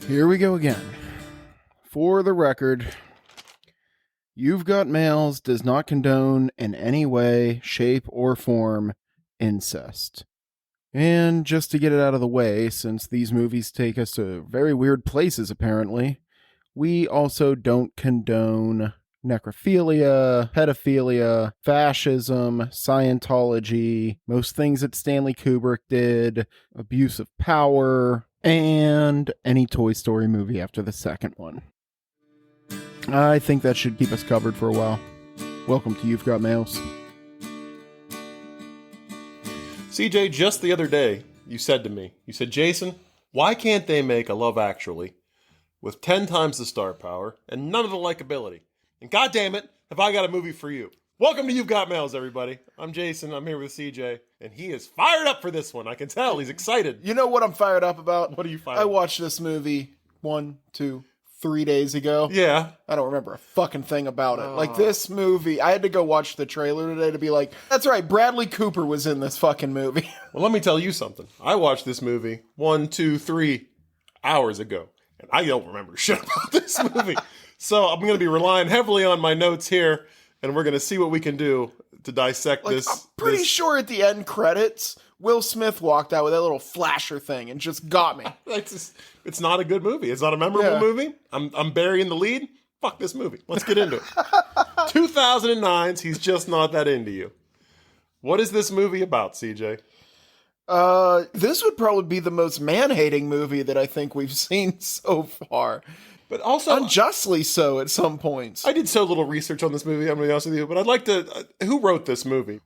Here we go again. For the record, You've Got Mails does not condone in any way, shape, or form incest. And just to get it out of the way, since these movies take us to very weird places apparently, we also don't condone necrophilia, pedophilia, fascism, Scientology, most things that Stanley Kubrick did, abuse of power, and any Toy Story movie after the second one. I think that should keep us covered for a while. Welcome to You've Got Mails. CJ, just the other day, you said, Jason, why can't they make a Love Actually with 10 times the star power and none of the likability? And God damn it, have I got a movie for you. Welcome to You've Got Mails, everybody. I'm Jason, I'm here with CJ, and he is fired up for this one. I can tell, he's excited. You know what I'm fired up about? What are you fired up? I watched this movie 3 days ago. Yeah. I don't remember a fucking thing about it. Like, this movie, I had to go watch the trailer today to be like, that's right, Bradley Cooper was in this fucking movie. Well, let me tell you something. I watched this movie 3 hours ago, and I don't remember shit about this movie. So I'm going to be relying heavily on my notes here, and we're going to see what we can do to dissect this. I'm pretty sure at the end credits, Will Smith walked out with that little flasher thing and just got me. It's not a good movie. It's not a memorable movie. I'm burying the lead. Fuck this movie. Let's get into it. 2009's He's Just Not That Into You. What is this movie about, CJ? This would probably be the most man-hating movie that I think we've seen so far. But also unjustly so at some points. I did so little research on this movie, I'm going to be honest with you, but I'd like to... who wrote this movie?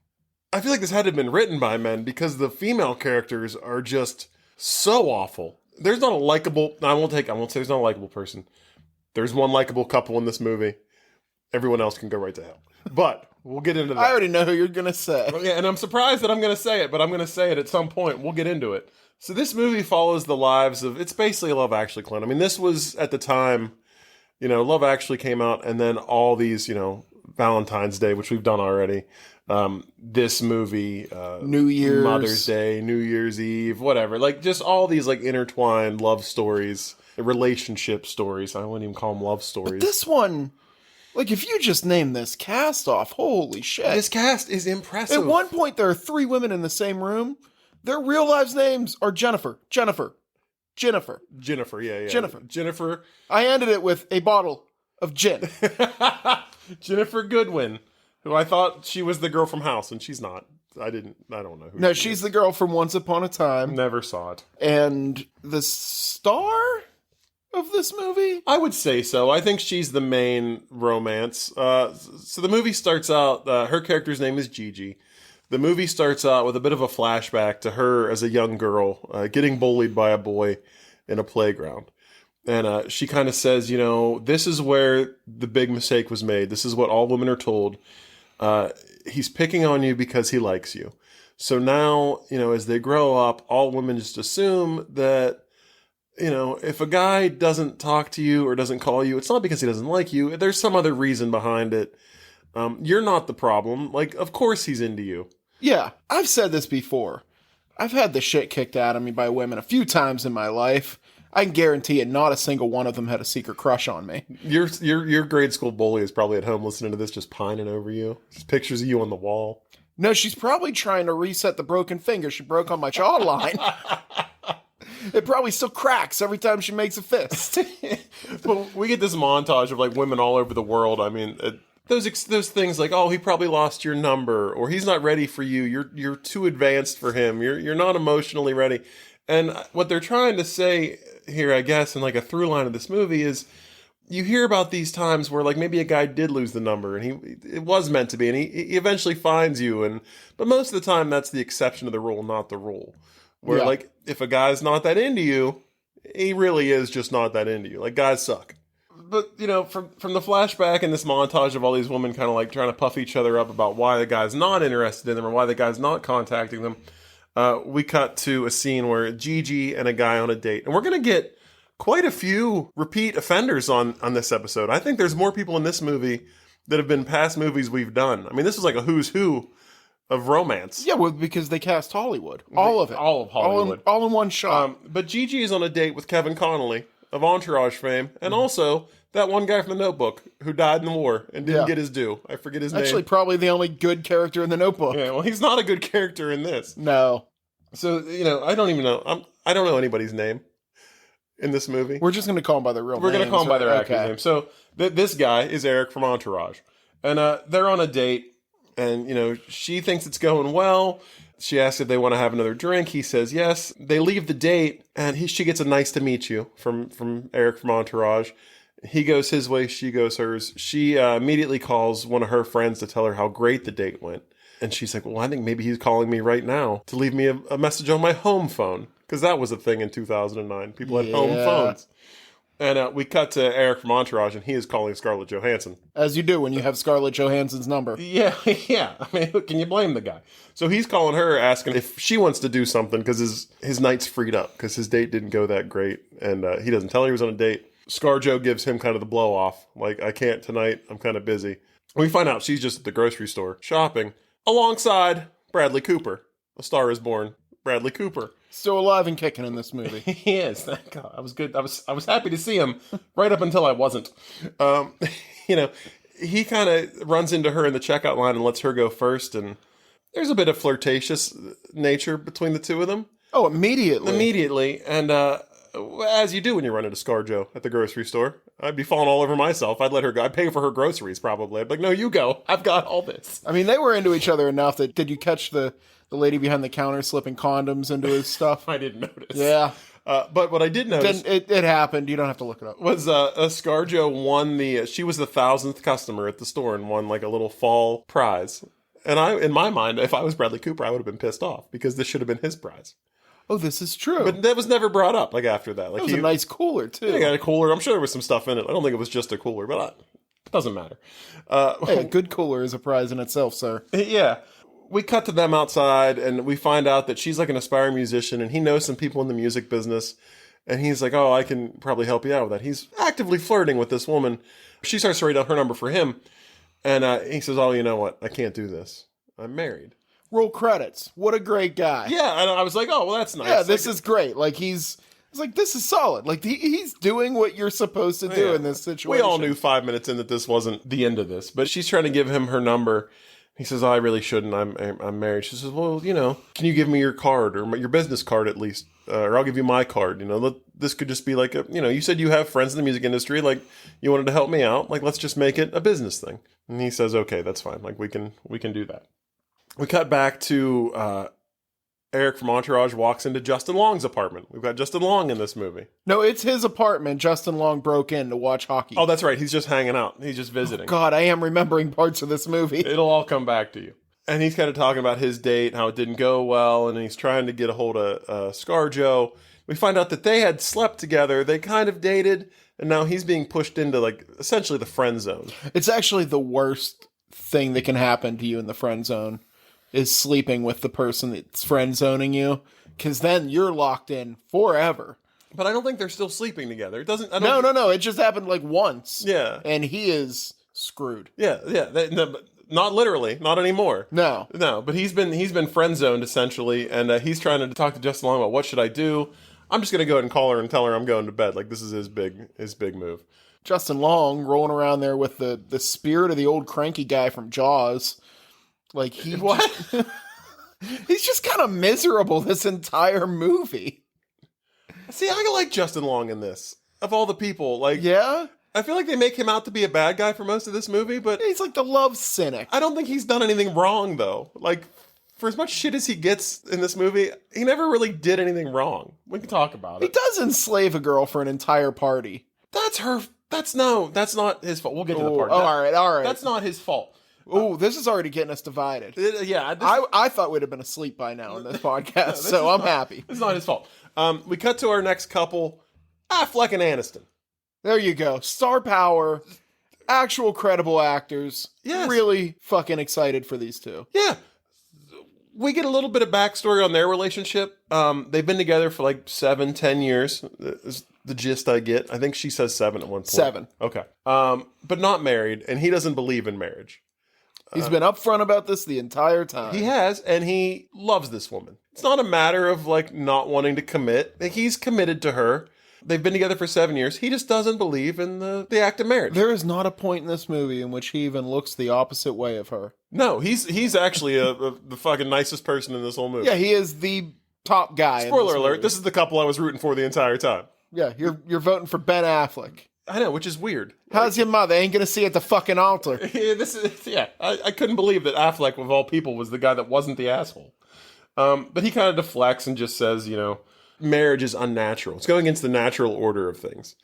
I feel like this had to have been written by men because the female characters are just so awful. There's not a likable... I won't say there's not a likable person. There's one likable couple in this movie. Everyone else can go right to hell. But we'll get into that. I already know who you're going to say. Yeah, and I'm surprised that I'm going to say it, but I'm going to say it at some point. We'll get into it. So this movie follows the lives of... It's basically a Love Actually clone. I mean, this was, at the time, Love Actually came out, and then all these, Valentine's Day, which we've done already. This movie, New Year's, Mother's Day, New Year's Eve, whatever. Like, just all these, intertwined love stories, relationship stories. I wouldn't even call them love stories. But this one... if you just name this cast off, holy shit. This cast is impressive. At one point, there are 3 women in the same room. Their real lives' names are Jennifer. Jennifer, yeah. Jennifer. I ended it with a bottle of gin. Jennifer Goodwin, who I thought she was the girl from House, and she's not. I don't know who. No, she's the girl from Once Upon a Time. Never saw it. And the star of this movie? I would say so. I think she's the main romance. So the movie starts out, her character's name is Gigi. The movie starts out with a bit of a flashback to her as a young girl, getting bullied by a boy in a playground. And she kind of says, this is where the big mistake was made. This is what all women are told. He's picking on you because he likes you. So now, as they grow up, all women just assume that, if a guy doesn't talk to you or doesn't call you, it's not because he doesn't like you. There's some other reason behind it. You're not the problem. Of course he's into you. Yeah, I've said this before. I've had the shit kicked out of me by women a few times in my life. I can guarantee it, not a single one of them had a secret crush on me. Your grade school bully is probably at home listening to this, just pining over you. Just pictures of you on the wall. No, she's probably trying to reset the broken finger she broke on my jawline. It probably still cracks every time she makes a fist. Well, we get this montage of women all over the world. I mean, those things like, oh, he probably lost your number, or he's not ready for you. You're too advanced for him. You're not emotionally ready. And what they're trying to say here, I guess, in a through line of this movie is, you hear about these times where maybe a guy did lose the number and it was meant to be, and he eventually finds you. But most of the time, that's the exception to the rule, not the rule. Where if a guy's not that into you, he really is just not that into you. Guys suck. But, from the flashback and this montage of all these women kind of trying to puff each other up about why the guy's not interested in them or why the guy's not contacting them, we cut to a scene where Gigi and a guy on a date. And we're going to get quite a few repeat offenders on this episode. I think there's more people in this movie that have been past movies we've done. I mean, this is like a who's who of romance. Yeah, well, because they cast Hollywood. All of it. All of Hollywood. All in one shot. But Gigi is on a date with Kevin Connolly, of Entourage fame, and also that one guy from The Notebook who died in the war and didn't Yeah. get his due. I forget his Actually, name. probably the only good character in the Notebook. Yeah, well, he's not a good character in this. No. So, I don't even know. I don't know anybody's name in this movie. We're just going to call them by their real names. We're going to call them by their right? actor's Okay. name. So this guy is Eric from Entourage. And they're on a date. And, she thinks it's going well. She asks if they want to have another drink. He says yes. They leave the date. And she gets a nice to meet you from Eric from Entourage. He goes his way. She goes hers. She immediately calls one of her friends to tell her how great the date went. And she's like, well, I think maybe he's calling me right now to leave me a message on my home phone. Because that was a thing in 2009. People had home Yeah. phones. And we cut to Eric from Entourage, and he is calling Scarlett Johansson. As you do when you have Scarlett Johansson's number. Yeah, yeah. I mean, can you blame the guy? So he's calling her, asking if she wants to do something because his night's freed up because his date didn't go that great. And he doesn't tell her he was on a date. ScarJo gives him kind of the blow off. Like, I can't tonight. I'm kind of busy. We find out she's just at the grocery store shopping alongside Bradley Cooper. A Star is Born. Bradley Cooper. Still alive and kicking in this movie. He is. Thank God. I was good. I was happy to see him right up until I wasn't. He kind of runs into her in the checkout line and lets her go first. And there's a bit of flirtatious nature between the two of them. Oh, immediately. And as you do when you run into ScarJo at the grocery store, I'd be falling all over myself. I'd let her go. I'd pay for her groceries probably. I'd be like, no, you go. I've got all this. I mean, they were into each other enough that did you catch the lady behind the counter slipping condoms into his stuff? I didn't notice. Yeah. But what I did notice It happened. You don't have to look it up. was ScarJo won she was the 1,000th customer at the store and won like a little fall prize. And in my mind, if I was Bradley Cooper, I would have been pissed off because this should have been his prize. Oh, this is true. But that was never brought up like after that. Like it was a nice cooler, too. He got a cooler. I'm sure there was some stuff in it. I don't think it was just a cooler, but it doesn't matter. Hey, a good cooler is a prize in itself, sir. Yeah. We cut to them outside, and we find out that she's like an aspiring musician, and he knows some people in the music business. And he's like, oh, I can probably help you out with that. He's actively flirting with this woman. She starts to write down her number for him. And he says, oh, you know what? I can't do this. I'm married. Roll credits. What a great guy. Yeah, and I was like, oh, well, that's nice. Yeah, this is great. Like, it's like, this is solid. Like, he's doing what you're supposed to do in this situation. We all knew 5 minutes in that this wasn't the end of this. But she's trying to give him her number. He says, oh, I really shouldn't. I'm married. She says, well, can you give me your card or your business card at least? Or I'll give you my card. This could just be like, you said you have friends in the music industry. Like, you wanted to help me out. Like, let's just make it a business thing. And he says, okay, that's fine. Like, we can do that. We cut back to Eric from Entourage walks into Justin Long's apartment. We've got Justin Long in this movie. No, it's his apartment. Justin Long broke in to watch hockey. Oh, that's right. He's just hanging out. He's just visiting. God, I am remembering parts of this movie. It'll all come back to you. And he's kind of talking about his date, how it didn't go well, and he's trying to get a hold of ScarJo. We find out that they had slept together. They kind of dated, and now he's being pushed into, like, essentially the friend zone. It's actually the worst thing that can happen to you in the friend zone is sleeping with the person that's friend zoning you, because then you're locked in forever. But I don't think they're still sleeping together. It doesn't. No. It just happened like once. Yeah. And he is screwed. Yeah. But not literally, not anymore. No. But he's been friend zoned essentially, and he's trying to talk to Justin Long about what should I do. I'm just gonna go ahead and call her and tell her I'm going to bed. Like, this is his big move. Justin Long rolling around there with the spirit of the old cranky guy from Jaws. Like, What? he's just kind of miserable this entire movie. See, I like Justin Long in this. Of all the people, like, Yeah? I feel like they make him out to be a bad guy for most of this movie, but He's like the love cynic. I don't think he's done anything wrong, though. Like, for as much shit as he gets in this movie, he never really did anything wrong. We can talk about He it. does enslave a girl for an entire party. That's not his fault. We'll get to the part. All right. That's not his fault. Oh, this is already getting us divided. Yeah. I thought we'd have been asleep by now in this podcast, so I'm happy. It's not his fault. We cut to our next couple, Affleck and Aniston. There you go. Star power, actual credible actors. Yes. Really fucking excited for these two. Yeah. We get a little bit of backstory on their relationship. They've been together for like 7-10 years. Is the gist I get. I think she says 7 at one point. 7. Okay. But not married, and he doesn't believe in marriage. He's been upfront about this the entire time. He has, and he loves this woman. It's not a matter of like not wanting to commit. Like, he's committed to her. They've been together for 7 years. He just doesn't believe in the act of marriage. There is not a point in this movie in which he even looks the opposite way of her. No, he's actually the fucking nicest person in this whole movie. Yeah, he is the top guy. Spoiler alert, this is the couple I was rooting for the entire time. Yeah, you're voting for Ben Affleck. I know, which is weird. How's your mother? Ain't gonna see you at the fucking altar. I couldn't believe that Affleck, of all people, was the guy that wasn't the asshole. But he kind of deflects and just says, marriage is unnatural. It's going against the natural order of things.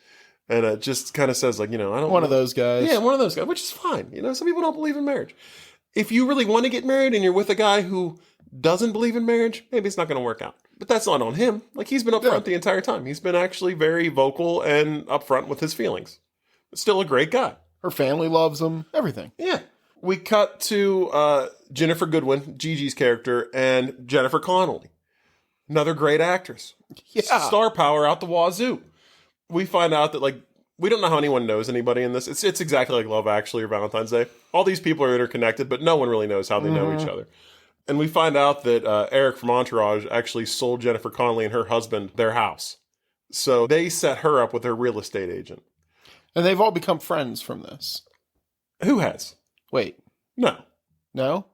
And it just kind of says, I don't... One of those guys. Yeah, one of those guys, which is fine. Some people don't believe in marriage. If you really want to get married and you're with a guy who doesn't believe in marriage, maybe it's not going to work out. But that's not on him. He's been upfront the entire time. He's been actually very vocal and upfront with his feelings. Still a great guy. Her family loves him. Everything. Yeah. We cut to Jennifer Goodwin, Gigi's character, and Jennifer Connelly. Another great actress. Yeah. Star power out the wazoo. We find out that, we don't know how anyone knows anybody in this. It's exactly like Love Actually or Valentine's Day. All these people are interconnected, but no one really knows how they know each other. And we find out that Eric from Entourage actually sold Jennifer Connelly and her husband their house. So they set her up with their real estate agent. And they've all become friends from this. Who has? Wait. No. No?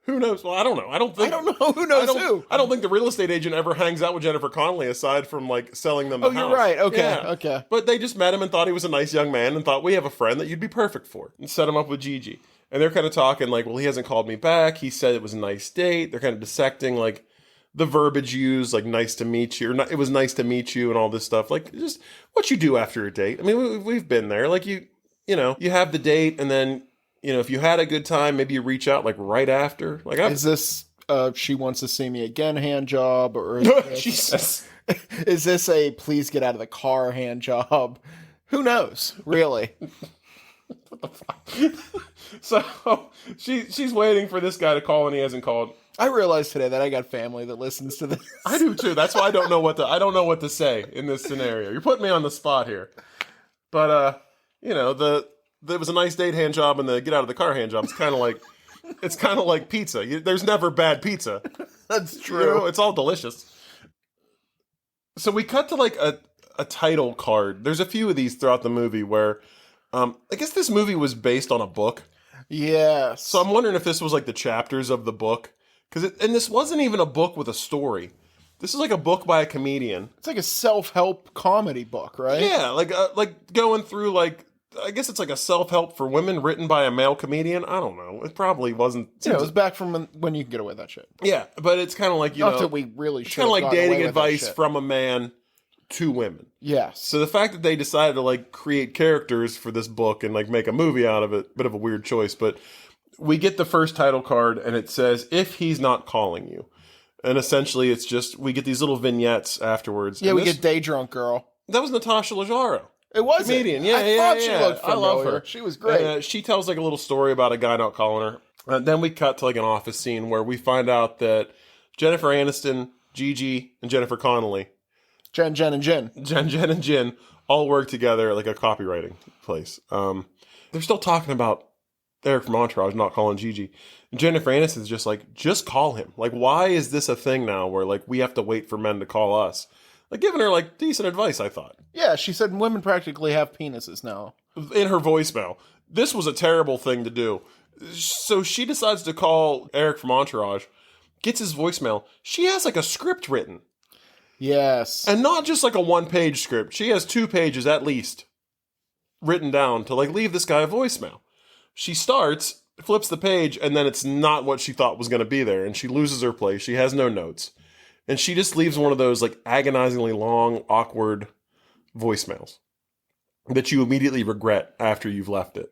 Who knows? Well, I don't know. I don't know. Who knows who? I don't think the real estate agent ever hangs out with Jennifer Connelly aside from selling them the house. Oh, you're right. Okay. Yeah. Okay. But they just met him and thought he was a nice young man and thought, we have a friend that you'd be perfect for. And set him up with Gigi. And they're kind of talking well, he hasn't called me back. He said it was a nice date. They're kind of dissecting the verbiage used, nice to meet you, or not, it was nice to meet you and all this stuff. Just what you do after a date. I mean, we've been there. You have the date and then, if you had a good time, maybe you reach out right after. Is this she wants to see me again hand job, or is this, Jesus. Is this a please get out of the car hand job? Who knows, really? What the fuck? So she's waiting for this guy to call and he hasn't called. I realized today that I got family that listens to this. I do too. That's why I don't know what to say in this scenario. You're putting me on the spot here. But there was a nice date hand job and the get out of the car hand job. It's kind of like pizza. There's never bad pizza. That's true. It's all delicious. So we cut to a title card. There's a few of these throughout the movie where I guess this movie was based on a book. Yes. So I'm wondering if this was the chapters of the book. And this wasn't even a book with a story. This is a book by a comedian. It's a self-help comedy book, right? Yeah, going through I guess it's a self-help for women written by a male comedian. I don't know. It probably wasn't. Yeah, it was back from when you can get away with that shit. Yeah, but it's kind of Not that we really should. Kind of like dating advice from a man to women. Yes. So the fact that they decided to create characters for this book and make a movie out of it, bit of a weird choice, but we get the first title card and it says, if he's not calling you. And essentially it's just, we get these little vignettes afterwards. Yeah, we get Day Drunk Girl. That was Natasha Leggero. It was comedian. Yeah, I thought she looked familiar. I love her. She was great. And, she tells a little story about a guy not calling her. Then we cut to an office scene where we find out that Jennifer Aniston, Gigi, and Jennifer Connelly, Jen, and Jin all work together at a copywriting place. They're still talking about Eric from Entourage not calling Gigi. And Jennifer Aniston's just call him. Why is this a thing now where we have to wait for men to call us? Giving her decent advice, I thought. Yeah, she said women practically have penises now. In her voicemail. This was a terrible thing to do. So she decides to call Eric from Entourage, gets his voicemail. She has a script written. Yes. And not just a one-page script. She has 2 pages at least written down to leave this guy a voicemail. She starts, flips the page, and then it's not what she thought was going to be there. And she loses her place. She has no notes. And she just leaves one of those agonizingly long, awkward voicemails that you immediately regret after you've left it.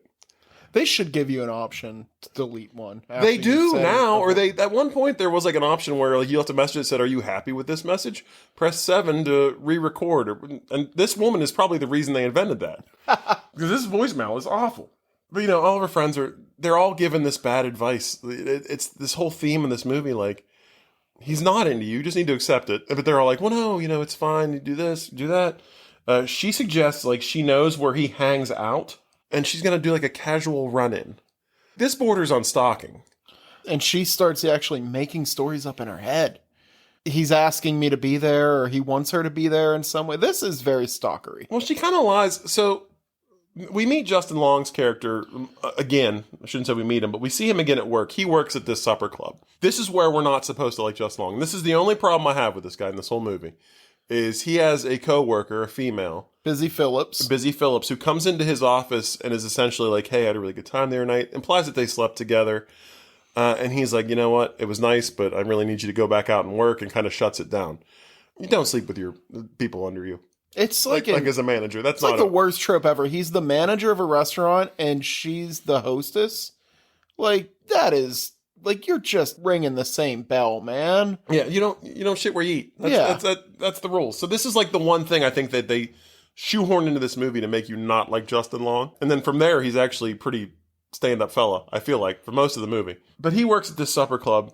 They should give you an option to delete one. They do now, or they at one point there was an option where you left a message that said, "Are you happy with this message? Press 7 to re-record." And this woman is probably the reason they invented that, because this voicemail is awful. But all of her friends they're all given this bad advice. It's this whole theme in this movie, he's not into you. You just need to accept it. But they're all well, no, it's fine. You do this, do that. She suggests she knows where he hangs out. And she's going to do a casual run-in. This borders on stalking. And she starts actually making stories up in her head. he's asking me to be there or he wants her to be there in some way. This is very stalkery. Well, she kind of lies. So we meet Justin Long's character again. I shouldn't say we meet him, but we see him again at work. He works at this supper club. This is where we're not supposed to like Justin Long. This is the only problem I have with this guy in this whole movie. Is he has a coworker, a female, Busy Phillips, who comes into his office and is essentially like, "Hey, I had a really good time the other night." Implies that they slept together, and he's like, "You know what? It was nice, but I really need you to go back out and work," and kind of shuts it down. You don't sleep with your people under you. It's like as a manager. That's not the worst trope ever. He's the manager of a restaurant and she's the hostess. Like, that is like, you're just ringing the same bell, man. Yeah, you don't shit where you eat. That's the rules. So this is like the one thing I think that they shoehorned into this movie to make you not like Justin Long. And then from there, he's actually pretty stand-up fella, I feel like, for most of the movie. But he works at this supper club.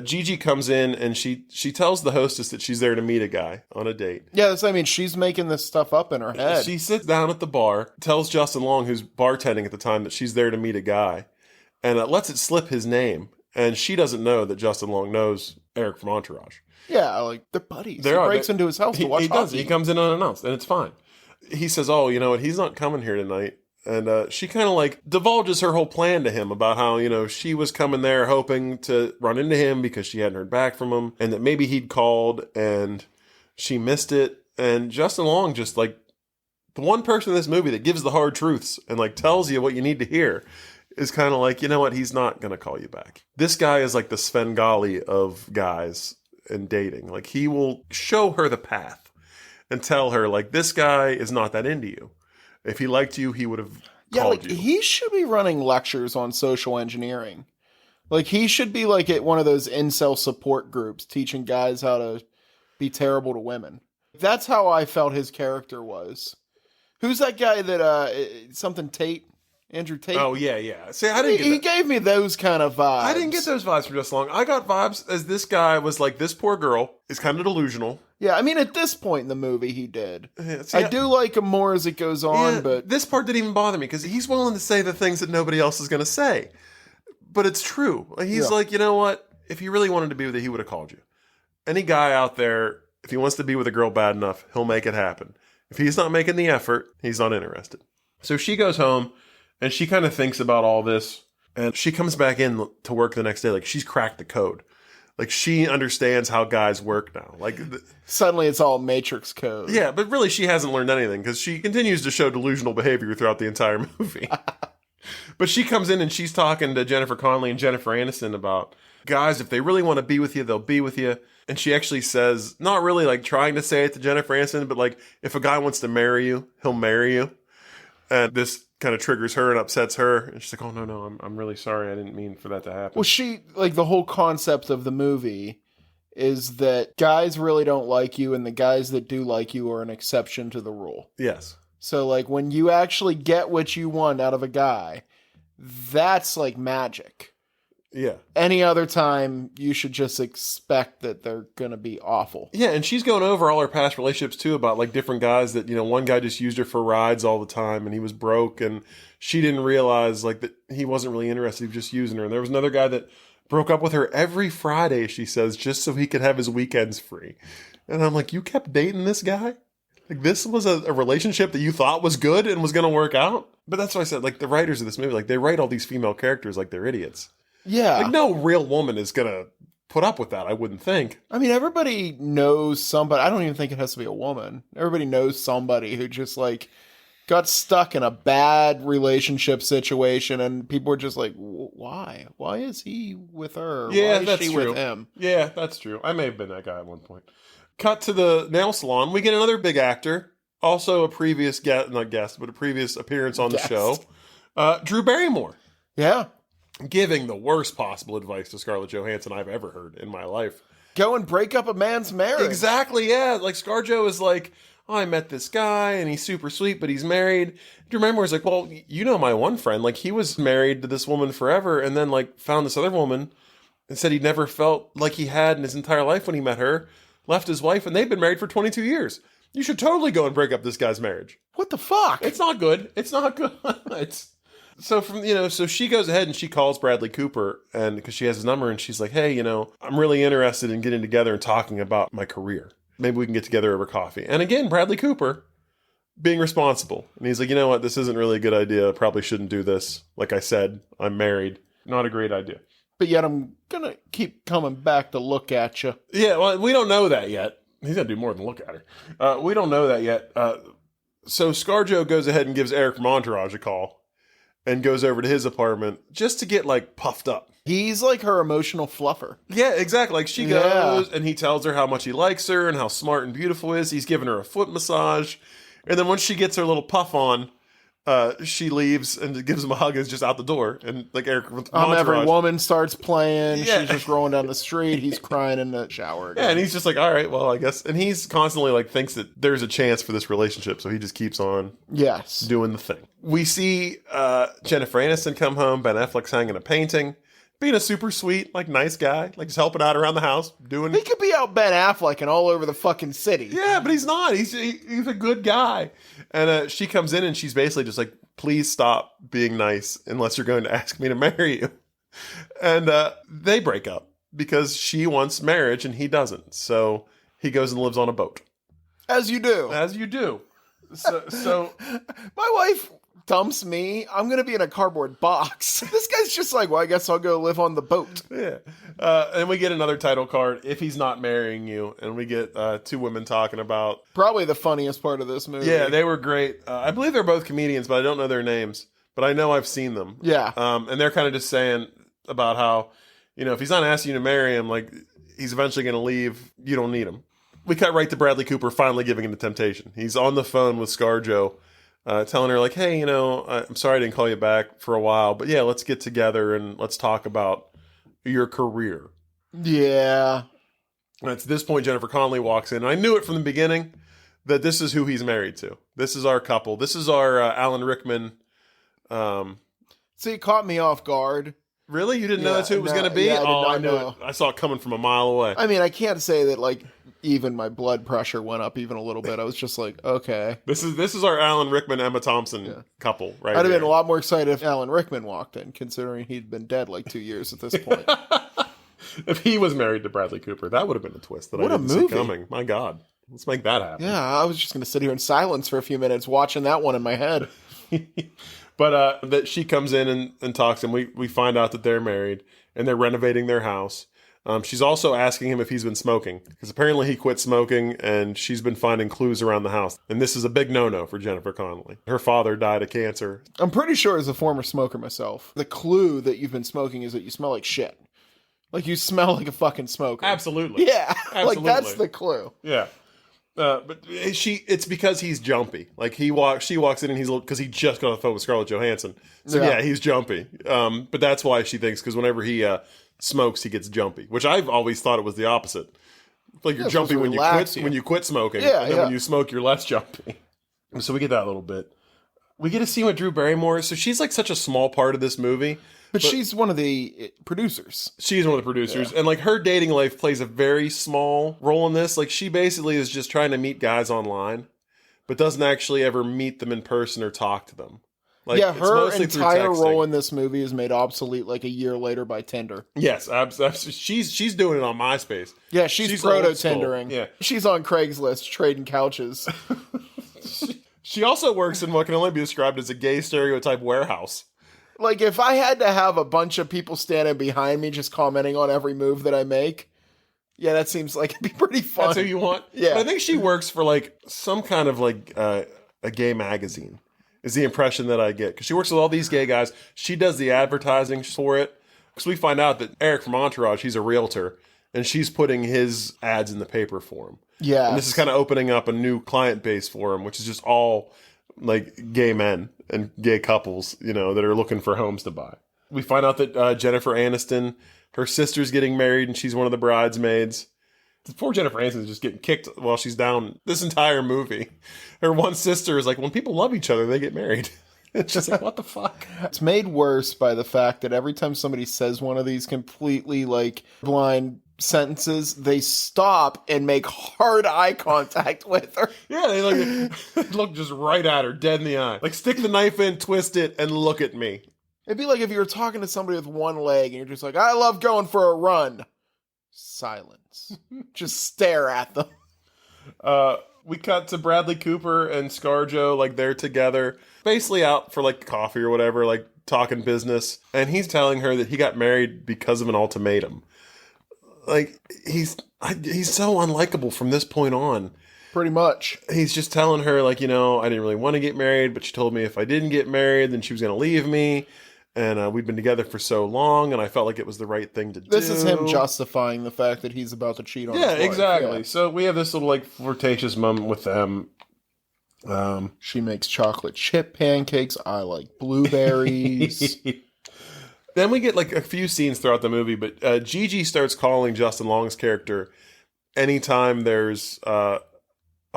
Gigi comes in and she tells the hostess that she's there to meet a guy on a date. Yeah, I mean, she's making this stuff up in her head. She sits down at the bar, tells Justin Long, who's bartending at the time, that she's there to meet a guy, and lets it slip his name. And she doesn't know that Justin Long knows Eric from Entourage. Yeah, like, they're buddies. He breaks into his house to watch hockey. Does. He comes in unannounced, and it's fine. He says, "Oh, you know what? He's not coming here tonight." And she kind of like divulges her whole plan to him about how, you know, she was coming there hoping to run into him because she hadn't heard back from him and that maybe he'd called and she missed it. And Justin Long, just like the one person in this movie that gives the hard truths and like tells you what you need to hear, is kind of like, you know what? He's not going to call you back. This guy is like the Svengali of guys in dating. Like, he will show her the path and tell her, like, this guy is not that into you. If he liked you, he would have called you. He should be running lectures on social engineering. Like, he should be like at one of those incel support groups teaching guys how to be terrible to women. That's how I felt his character was. Who's that guy that, something Tate? Andrew Tate? Oh, yeah. See, I didn't get He gave me those kind of vibes. I didn't get those vibes from Justin Long. I got vibes as this guy was like, this poor girl is kind of delusional. Yeah, I mean, at this point in the movie, he did. Yeah, see, I do like him more as it goes on, but... This part didn't even bother me, because he's willing to say the things that nobody else is going to say. But it's true. He's like, you know what? If he really wanted to be with you, he would have called you. Any guy out there, if he wants to be with a girl bad enough, he'll make it happen. If he's not making the effort, he's not interested. So she goes home, and she kind of thinks about all this, and she comes back in to work the next day. Like, she's cracked the code. Like, she understands how guys work now. Like, suddenly it's all Matrix code. Yeah, but really she hasn't learned anything, because she continues to show delusional behavior throughout the entire movie. But she comes in and she's talking to Jennifer Connelly and Jennifer Aniston about, guys, if they really want to be with you, they'll be with you. And she actually says, not really like trying to say it to Jennifer Aniston, but like, if a guy wants to marry you, he'll marry you. And this kind of triggers her and upsets her. And she's like, oh, no, I'm really sorry. I didn't mean for that to happen. Well, she, like, the whole concept of the movie is that guys really don't like you, and the guys that do like you are an exception to the rule. Yes. So, like, when you actually get what you want out of a guy, that's like magic. Yeah. Any other time, you should just expect that they're going to be awful. Yeah, and she's going over all her past relationships, too, about, like, different guys that, you know, one guy just used her for rides all the time, and he was broke, and she didn't realize, like, that he wasn't really interested, he was just using her. And there was another guy that broke up with her every Friday, she says, just so he could have his weekends free. And I'm like, you kept dating this guy? Like, this was a relationship that you thought was good and was going to work out? But that's what I said, like, the writers of this movie, like, they write all these female characters like they're idiots. Yeah. Like, no real woman is going to put up with that, I wouldn't think. I mean, everybody knows somebody. I don't even think it has to be a woman. Everybody knows somebody who just, like, got stuck in a bad relationship situation, and people were just like, why? Why is he with her? Yeah, why is that's she true. with him? Yeah, that's true. I may have been that guy at one point. Cut to the nail salon. We get another big actor. Also a previous a previous appearance on the show. Drew Barrymore. Yeah. Giving the worst possible advice to Scarlett Johansson I've ever heard in my life. Go and break up a man's marriage. Exactly, yeah. Like, ScarJo is like, oh, I met this guy, and he's super sweet, but he's married. Drew Barrymore's like, well, you know my one friend. Like, he was married to this woman forever, and then, like, found this other woman, and said he'd never felt like he had in his entire life when he met her. Left his wife, and they've been married for 22 years. You should totally go and break up this guy's marriage. What the fuck? It's not good. It's not good. So so she goes ahead and she calls Bradley Cooper, and because she has his number, and she's like, hey, I'm really interested in getting together and talking about my career. Maybe we can get together over coffee. And again, Bradley Cooper being responsible. And he's like, you know what? This isn't really a good idea. I probably shouldn't do this. Like I said, I'm married. Not a great idea. But yet I'm going to keep coming back to look at you. Yeah, well, we don't know that yet. He's going to do more than look at her. We don't know that yet. So ScarJo goes ahead and gives Eric from Entourage a call and goes over to his apartment just to get, like, puffed up. He's like her emotional fluffer. Yeah, exactly. Like, she goes and he tells her how much he likes her and how smart and beautiful he is. He's giving her a foot massage. And then once she gets her little puff on, she leaves and gives him a hug and is just out the door. And like Eric from Entourage, Every Woman starts playing. Yeah. She's just rolling down the street. He's crying in the shower again. Yeah, and he's just like, all right, well, I guess. And he's constantly like thinks that there's a chance for this relationship. So he just keeps on doing the thing. We see Jennifer Aniston come home. Ben Affleck's hanging a painting. Being a super sweet, like, nice guy. Like, just helping out around the house. He could be out Ben Affleck and all over the fucking city. Yeah, but he's not. He's a good guy. And she comes in and she's basically just like, please stop being nice unless you're going to ask me to marry you. And they break up because she wants marriage and he doesn't. So he goes and lives on a boat. As you do. As you do. So my wife dumps me. I'm going to be in a cardboard box. This guy's just like, well, I guess I'll go live on the boat. Yeah. And we get another title card, If He's Not Marrying You. And we get two women talking about... Probably the funniest part of this movie. Yeah, they were great. I believe they're both comedians, but I don't know their names. But I know I've seen them. Yeah. And they're kind of just saying about how, if he's not asking you to marry him, like, he's eventually going to leave. You don't need him. We cut right to Bradley Cooper finally giving in to temptation. He's on the phone with ScarJo. Telling her, like, hey, I'm sorry I didn't call you back for a while, but yeah, let's get together and let's talk about your career. Yeah. And at this point, Jennifer Connelly walks in. And I knew it from the beginning that this is who he's married to. This is our couple. This is our Alan Rickman. See, it caught me off guard. Really? You didn't know that's who it was going to be? Yeah, I did not know. I saw it coming from a mile away. I mean, I can't say that, like, even my blood pressure went up even a little bit. I was just like, okay. This is our Alan Rickman, Emma Thompson couple, right? I'd have been a lot more excited if Alan Rickman walked in, considering he'd been dead like 2 years at this point. If he was married to Bradley Cooper, that would have been a twist that I didn't see coming. My God. Let's make that happen. Yeah, I was just going to sit here in silence for a few minutes watching that one in my head. But that she comes in and talks, and we find out that they're married, and they're renovating their house. She's also asking him if he's been smoking, because apparently he quit smoking, and she's been finding clues around the house. And this is a big no-no for Jennifer Connelly. Her father died of cancer. I'm pretty sure as a former smoker myself, the clue that you've been smoking is that you smell like shit. Like, you smell like a fucking smoker. Absolutely. Yeah. Absolutely. Like, that's the clue. Yeah. But it's because he's jumpy. Like, she walks in and because he just got off the phone with Scarlett Johansson. So yeah, he's jumpy. But that's why she thinks, because whenever he smokes, he gets jumpy, which I've always thought it was the opposite. Like, you're jumpy when you quit smoking. And then when you smoke, you're less jumpy. So we get that little bit. We get to see with Drew Barrymore. So she's like such a small part of this movie. But she's one of the producers. She's one of the producers. Yeah. And like her dating life plays a very small role in this. Like, she basically is just trying to meet guys online, but doesn't actually ever meet them in person or talk to them. Like, yeah, her entire role in this movie is made obsolete like a year later by Tinder. Yes, absolutely. She's doing it on MySpace. Yeah, she's proto-tendering. Yeah. She's on Craigslist trading couches. She also works in what can only be described as a gay stereotype warehouse. Like, if I had to have a bunch of people standing behind me just commenting on every move that I make, yeah, that seems like it'd be pretty fun. That's who you want? Yeah. But I think she works for, like, some kind of, like, a gay magazine, is the impression that I get. Because she works with all these gay guys. She does the advertising for it. Because we find out that Eric from Entourage, he's a realtor, and she's putting his ads in the paper for him. Yeah. And this is kind of opening up a new client base for him, which is just all, like, gay men and gay couples, that are looking for homes to buy. We find out that Jennifer Aniston, her sister's getting married, and she's one of the bridesmaids. Poor Jennifer Aniston is just getting kicked while she's down this entire movie. Her one sister is like, when people love each other, they get married. It's just like, what the fuck? It's made worse by the fact that every time somebody says one of these completely, like, blind sentences, they stop and make hard eye contact with her. Yeah, they look just right at her, dead in the eye. Like, stick the knife in, twist it, and look at me. It'd be like if you were talking to somebody with one leg and you're just like, I love going for a run. Silence. Just stare at them. We cut to Bradley Cooper and ScarJo, like, they're together, basically out for, like, coffee or whatever, like, talking business. And he's telling her that he got married because of an ultimatum. Like, he's so unlikable from this point on. Pretty much. He's just telling her, like, I didn't really want to get married, but she told me if I didn't get married, then she was going to leave me. And we'd been together for so long, and I felt like it was the right thing to do. This is him justifying the fact that he's about to cheat on his wife. Exactly. Yeah. So we have this little, like, flirtatious moment with them. She makes chocolate chip pancakes. I like blueberries. Then we get, like, a few scenes throughout the movie, but Gigi starts calling Justin Long's character anytime there's a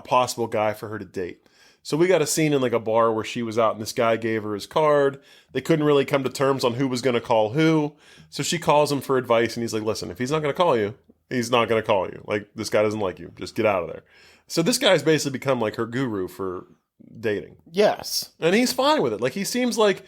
possible guy for her to date. So we got a scene in, like, a bar where she was out and this guy gave her his card. They couldn't really come to terms on who was going to call who. So she calls him for advice and he's like, listen, if he's not going to call you, he's not going to call you. Like, this guy doesn't like you. Just get out of there. So this guy's basically become, like, her guru for dating. Yes. And he's fine with it. Like, he seems like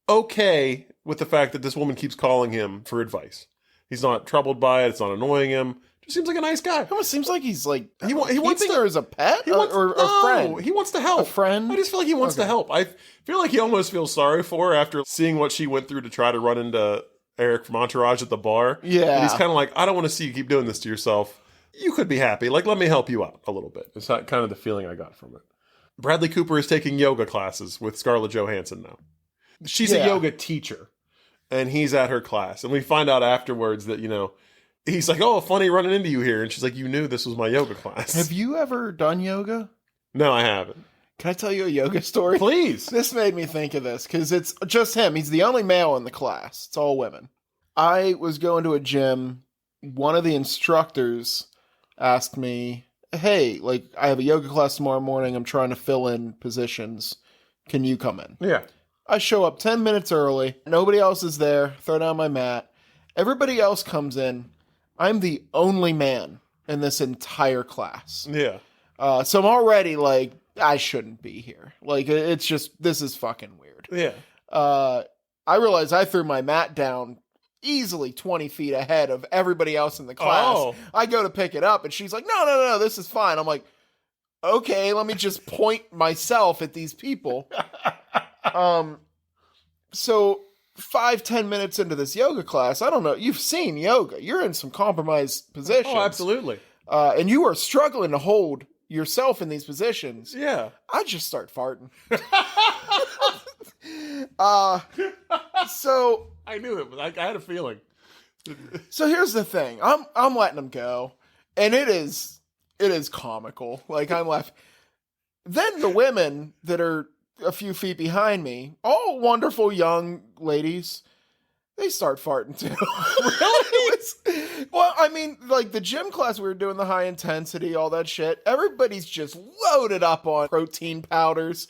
okay with the fact that this woman keeps calling him for advice. He's not troubled by it. It's not annoying him. Just seems like a nice guy. It almost seems like he's like He wants keeping to- her as a pet or a No, friend. he wants to help. A friend? I just feel like he wants to help. I feel like he almost feels sorry for her after seeing what she went through to try to run into Eric from Entourage at the bar. Yeah. And he's kind of like, I don't want to see you keep doing this to yourself. You could be happy. Like, let me help you out a little bit. It's kind of the feeling I got from it. Bradley Cooper is taking yoga classes with Scarlett Johansson now. She's a yoga teacher, and he's at her class. And we find out afterwards that, he's like, oh, funny running into you here. And she's like, you knew this was my yoga class. Have you ever done yoga? No, I haven't. Can I tell you a yoga story? Please. This made me think of this because it's just him. He's the only male in the class. It's all women. I was going to a gym. One of the instructors asked me, hey, like, I have a yoga class tomorrow morning. I'm trying to fill in positions. Can you come in? Yeah. I show up 10 minutes early. Nobody else is there. Throw down my mat. Everybody else comes in. I'm the only man in this entire class. Yeah. So I'm already like, I shouldn't be here. Like, it's just, this is fucking weird. Yeah. I realized I threw my mat down easily 20 feet ahead of everybody else in the class. Oh. I go to pick it up and she's like, no, this is fine. I'm like, okay, let me just point myself at these people. So 5-10 minutes into this yoga class, I don't know, you've seen yoga. You're in some compromised positions. Oh, absolutely. And you are struggling to hold yourself in these positions. Yeah. I just start farting. So I knew it, but I had a feeling. So here's the thing. I'm letting him go, and it is comical. Like, I'm laughing. Then the women that are a few feet behind me, all wonderful young ladies, they start farting too. Really? Well, I mean, like the gym class we were doing, the high intensity, all that shit. Everybody's just loaded up on protein powders.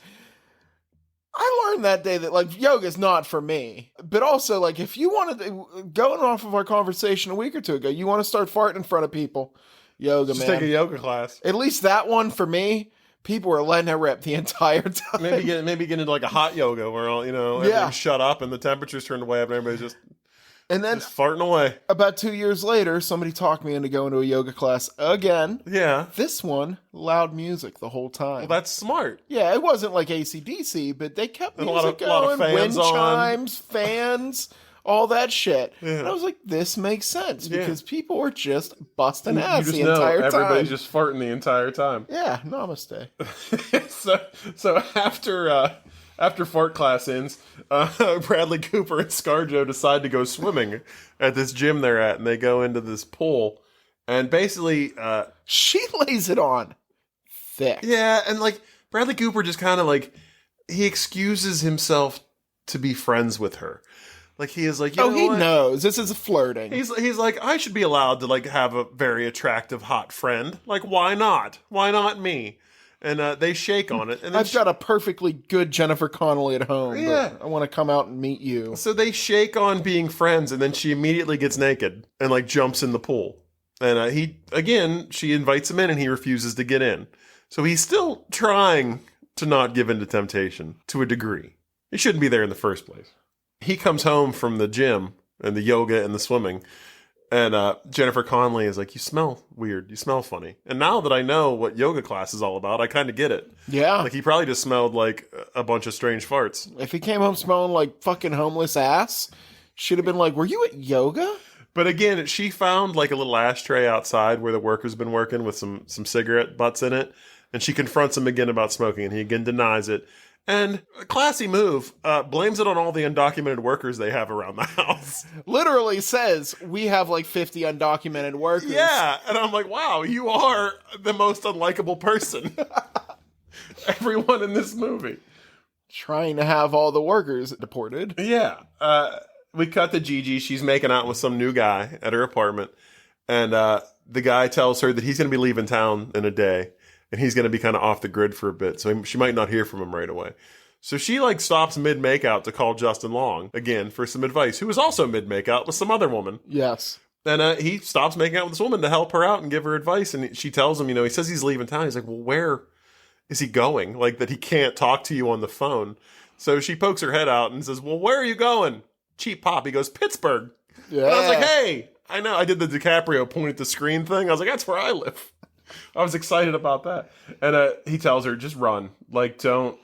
I learned that day that, like, yoga's not for me. But also, like, if you wanted to, going off of our conversation a week or two ago, you want to start farting in front of people, yoga, Just man. take a yoga class. At least that one, for me, people were letting it rip the entire time. Maybe get into like a hot yoga where all everything's shut up and the temperature's turned way up and everybody's just And then farting away. about 2 years later, somebody talked me into going to a yoga class again. Yeah. This one, loud music the whole time. Well, that's smart. Yeah, it wasn't like AC/DC, but they kept And music a lot of going, fans wind on. chimes, fans, all that shit. Yeah. And I was like, this makes sense Yeah. because people were just busting You ass just the know entire time. everybody's just farting the entire time. Yeah, namaste. so after fart class ends, Bradley Cooper and ScarJo decide to go swimming at this gym they're at, and they go into this pool, and basically, She lays it on thick. yeah, and like Bradley Cooper just kind of like he excuses himself to be friends with her, like he is like, you know He what? knows. This is flirting. He's like, I should be allowed to like have a very attractive hot friend. Like, why not? Why not me? And they shake on it. And then I've got a perfectly good Jennifer Connelly at home. Yeah. But I want to come out and meet you. So they shake on being friends, and then she immediately gets naked and like jumps in the pool. And she invites him in and he refuses to get in. So he's still trying to not give in to temptation to a degree. He shouldn't be there in the first place. He comes home from the gym and the yoga and the swimming. And Jennifer Connelly is like, you smell weird. You smell funny. And now that I know what yoga class is all about, I kind of get it. Yeah. Like he probably just smelled like a bunch of strange farts. If he came home smelling like fucking homeless ass, should have been like, were you at yoga? But again, she found like a little ashtray outside where the worker's been working with some cigarette butts in it. And she confronts him again about smoking, and he again denies it. And a classy move, blames it on all the undocumented workers they have around the house. Literally says, we have like 50 undocumented workers. Yeah, and I'm like, wow, you are the most unlikable person. Everyone in this movie. Trying to have all the workers deported. Yeah. We cut to Gigi. She's making out with some new guy at her apartment. And the guy tells her that he's going to be leaving town in a day. And he's going to be kind of off the grid for a bit. So she might not hear from him right away. So she like stops mid-makeout to call Justin Long again for some advice, who is also mid-makeout with some other woman. Yes. And he stops making out with this woman to help her out and give her advice. And she tells him, he says he's leaving town. He's like, well, where is he going? Like that he can't talk to you on the phone. So she pokes her head out and says, well, where are you going? Cheap pop. He goes, Pittsburgh. Yeah. And I was like, hey, I know. I did the DiCaprio point at the screen thing. I was like, that's where I live. I was excited about that. And he tells her, just run. Like, don't.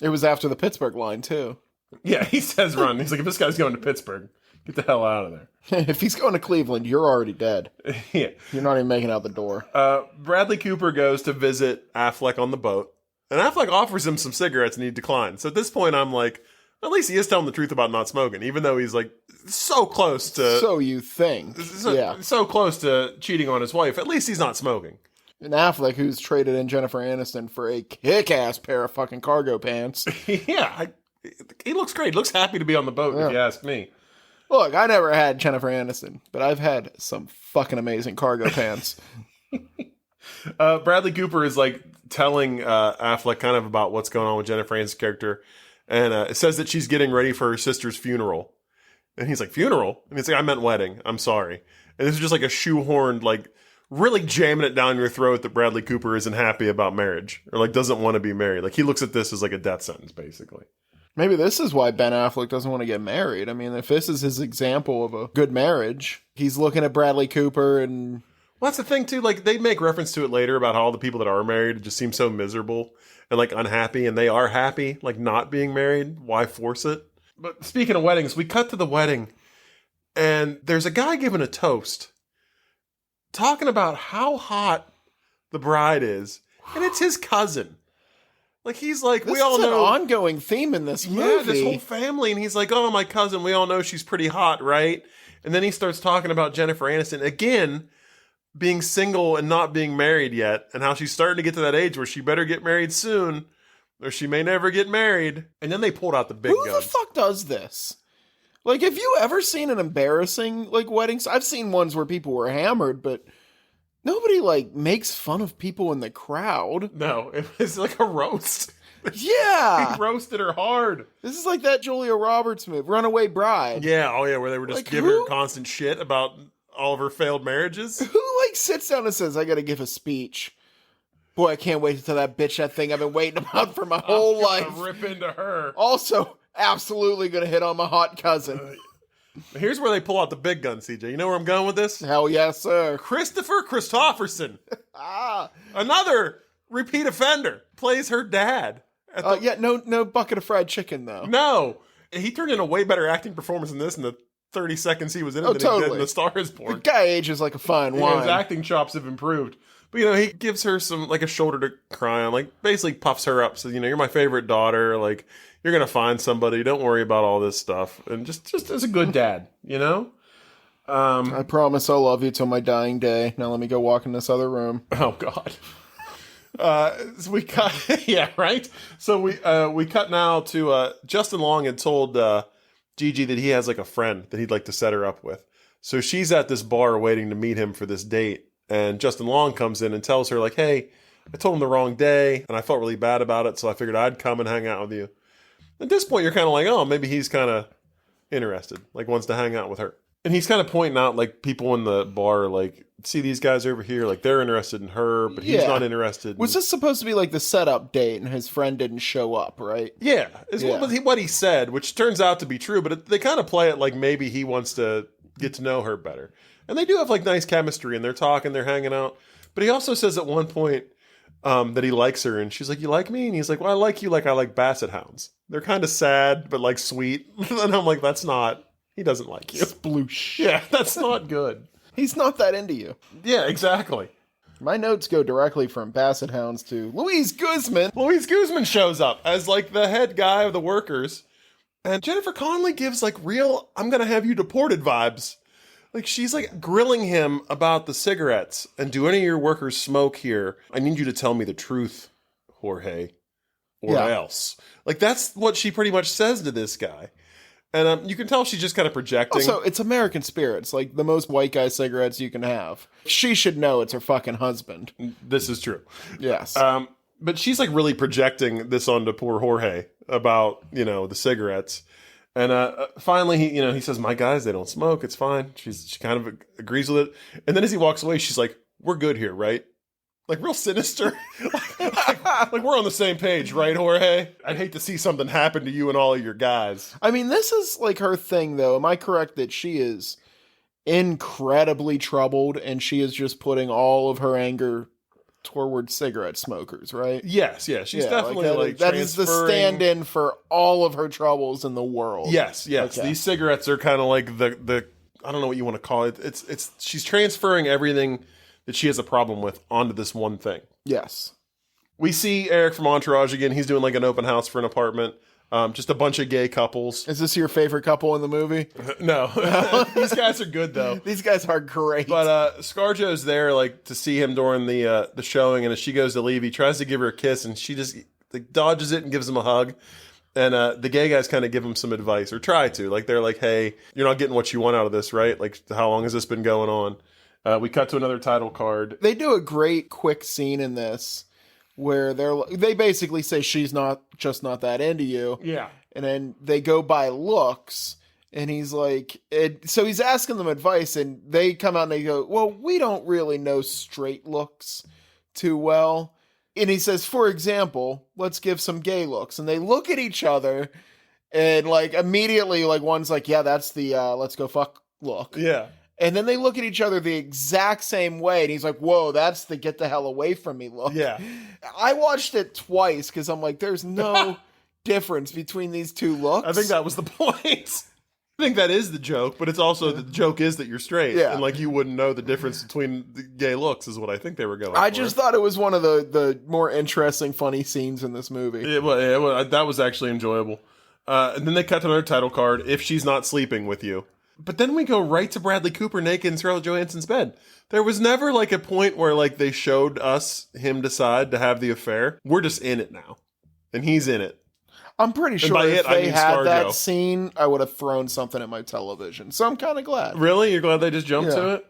It was after the Pittsburgh line, too. Yeah, he says run. He's like, if this guy's going to Pittsburgh, get the hell out of there. If he's going to Cleveland, you're already dead. Yeah. You're not even making out the door. Bradley Cooper goes to visit Affleck on the boat. And Affleck offers him some cigarettes and he declines. So at this point, I'm like, at least he is telling the truth about not smoking, even though he's like so close to. So you think. So close to cheating on his wife. At least he's not smoking. And Affleck, who's traded in Jennifer Aniston for a kick-ass pair of fucking cargo pants. Yeah, he looks great. He looks happy to be on the boat, if you ask me. Look, I never had Jennifer Aniston, but I've had some fucking amazing cargo pants. Bradley Cooper is like telling Affleck kind of about what's going on with Jennifer Aniston's character. And it says that she's getting ready for her sister's funeral. And he's like, funeral? And he's like, I meant wedding. I'm sorry. And this is just like a shoehorned, like, really jamming it down your throat that Bradley Cooper isn't happy about marriage. Or, like, doesn't want to be married. Like, he looks at this as, like, a death sentence, basically. Maybe this is why Ben Affleck doesn't want to get married. I mean, if this is his example of a good marriage, he's looking at Bradley Cooper and... Well, that's the thing, too. Like, they make reference to it later about how all the people that are married just seem so miserable and, like, unhappy. And they are happy, like, not being married. Why force it? But speaking of weddings, we cut to the wedding. And there's a guy giving a toast talking about how hot the bride is. And it's his cousin. Like, he's like, this we all know. An ongoing theme in this movie. Yeah, this whole family. And he's like, oh, my cousin, we all know she's pretty hot, right? And then he starts talking about Jennifer Aniston again, being single and not being married yet, and how she's starting to get to that age where she better get married soon, or she may never get married. And then they pulled out the big guns. Who the fuck does this? Like, have you ever seen an embarrassing, like, wedding? I've seen ones where people were hammered, but nobody, like, makes fun of people in the crowd. No, it was like a roast. Yeah! He roasted her hard. This is like that Julia Roberts move, Runaway Bride. Yeah, oh yeah, where they were just Like, giving who? her constant shit about all of her failed marriages. Who, like, sits down and says, I gotta give a speech? Boy, I can't wait to tell that bitch that thing I've been waiting about for my whole life. Rip into her. Also, absolutely gonna hit on my hot cousin. Here's where they pull out the big gun, CJ. You know where I'm going with this? Hell yes, sir. Christopher Christopherson. Ah. Another repeat offender. Plays her dad. Yeah, no bucket of fried chicken, though. No. He turned in a way better acting performance in this in the 30 seconds he was in it than he did in The Star Is Born. The guy ages like a fine wine. His acting chops have improved. But, he gives her some, like, a shoulder to cry on. Like, basically puffs her up. Says, you're my favorite daughter. Like, you're going to find somebody. Don't worry about all this stuff. And just as a good dad, I promise I'll love you till my dying day. Now let me go walk in this other room. Oh, God. So we cut, yeah, right? So we cut now to, Justin Long had told Gigi that he has, like, a friend that he'd like to set her up with. So she's at this bar waiting to meet him for this date. And Justin Long comes in and tells her, like, hey, I told him the wrong day, and I felt really bad about it, so I figured I'd come and hang out with you. At this point, you're kind of like, oh, maybe he's kind of interested, like, wants to hang out with her. And he's kind of pointing out, like, people in the bar, like, see these guys over here, like, they're interested in her, but he's Yeah. not interested. Was this supposed to be like the setup date and his friend didn't show up, right? Yeah, is Yeah. what he said, which turns out to be true, but they kind of play it like maybe he wants to get to know her better. And they do have, like, nice chemistry, and they're talking, they're hanging out. But he also says at one point that he likes her, and she's like, you like me? And he's like, well, I like you like I like basset hounds. They're kind of sad, but, like, sweet. And I'm like, that's not... He doesn't like you. Sploosh. Yeah, that's not good. He's not that into you. Yeah, exactly. My notes go directly from Basset Hounds to Louise Guzman. Louise Guzman shows up as, like, the head guy of the workers. And Jennifer Connelly gives, like, real, I'm gonna have you deported vibes. Like, she's, like, grilling him about the cigarettes. And do any of your workers smoke here? I need you to tell me the truth, Jorge. Or Yeah. else. Like, that's what she pretty much says to this guy. And you can tell she's just kind of projecting. Also, it's American Spirits, like the most white guy cigarettes you can have. She should know it's her fucking husband. This is true. Yes. But she's, like, really projecting this onto poor Jorge about, you know, the cigarettes. And finally, he says, my guys, they don't smoke. It's fine. She kind of agrees with it. And then as he walks away, she's like, we're good here, right? Like, real sinister. like we're on the same page, right, Jorge? I'd hate to see something happen to you and all of your guys. I mean, this is like her thing, though. Am I correct that she is incredibly troubled and she is just putting all of her anger toward cigarette smokers, right? Yes, yeah. She's definitely, like, that is the transferring- stand-in for all of her troubles in the world. Yes. Okay. These cigarettes are kind of like the I don't know what you want to call it. It's she's transferring everything that she has a problem with onto this one thing. Yes. We see Eric from Entourage again. He's doing, like, an open house for an apartment. Just a bunch of gay couples. Is this your favorite couple in the movie? No. These guys are good, though. These guys are great. But ScarJo's there, like, to see him during the showing, and as she goes to leave, he tries to give her a kiss, and she just, like, dodges it and gives him a hug. And the gay guys kind of give him some advice, or try to. Like, they're like, hey, you're not getting what you want out of this, right? Like, how long has this been going on? We cut to another title card. They do a great quick scene in this where they basically say she's not that into you. Yeah. And then they go by looks, and he's like, so he's asking them advice, and they come out and they go, well, we don't really know straight looks too well. And he says, for example, let's give some gay looks. And they look at each other, and, like, immediately, like, one's like, yeah, that's the let's go fuck look. Yeah. And then they look at each other the exact same way, and he's like, whoa, that's the get the hell away from me look. Yeah. I watched it twice because I'm like, there's no difference between these two looks. I think that was the point. I think that is the joke, but it's also the joke is that you're straight. Yeah. And, like, you wouldn't know the difference between the gay looks is what I think they were going for. I just thought it was one of the more interesting, funny scenes in this movie. That was actually enjoyable. And then they cut to another title card, If She's Not Sleeping With You. But then we go right to Bradley Cooper naked in Scarlett Johansson's bed. There was never, like, a point where, like, they showed us him decide to have the affair. We're just in it now. And he's in it. I'm pretty sure by if it, I they mean had ScarJo. that scene, I would have thrown something at my television. So I'm kind of glad. Really? You're glad they just jumped to Yeah. it?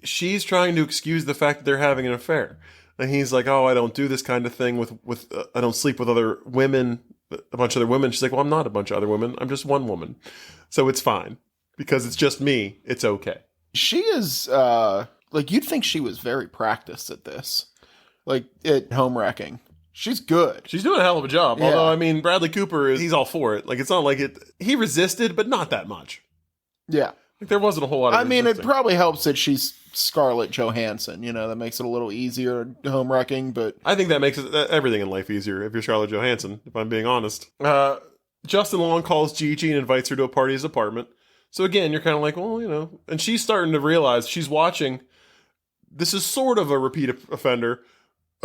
She's trying to excuse the fact that they're having an affair. And he's like, oh, I don't do this kind of thing with I don't sleep with other women, a bunch of other women. She's like, well, I'm not a bunch of other women. I'm just one woman. So it's fine. Because it's just me. It's okay. She is, like, you'd think she was very practiced at this. Like, at home wrecking. She's good. She's doing a hell of a job. Yeah. Although, I mean, Bradley Cooper, he's all for it. Like, it's not like it... He resisted, but not that much. Yeah. Like, there wasn't a whole lot of I mean, it resisting. probably helps that she's Scarlett Johansson. You know, that makes it a little easier home wrecking, but... I think that makes everything in life easier if you're Scarlett Johansson, if I'm being honest. Justin Long calls Gigi and invites her to a party at his apartment. So again, you're kind of like, well, you know, and she's starting to realize she's watching. This is sort of a repeat offender.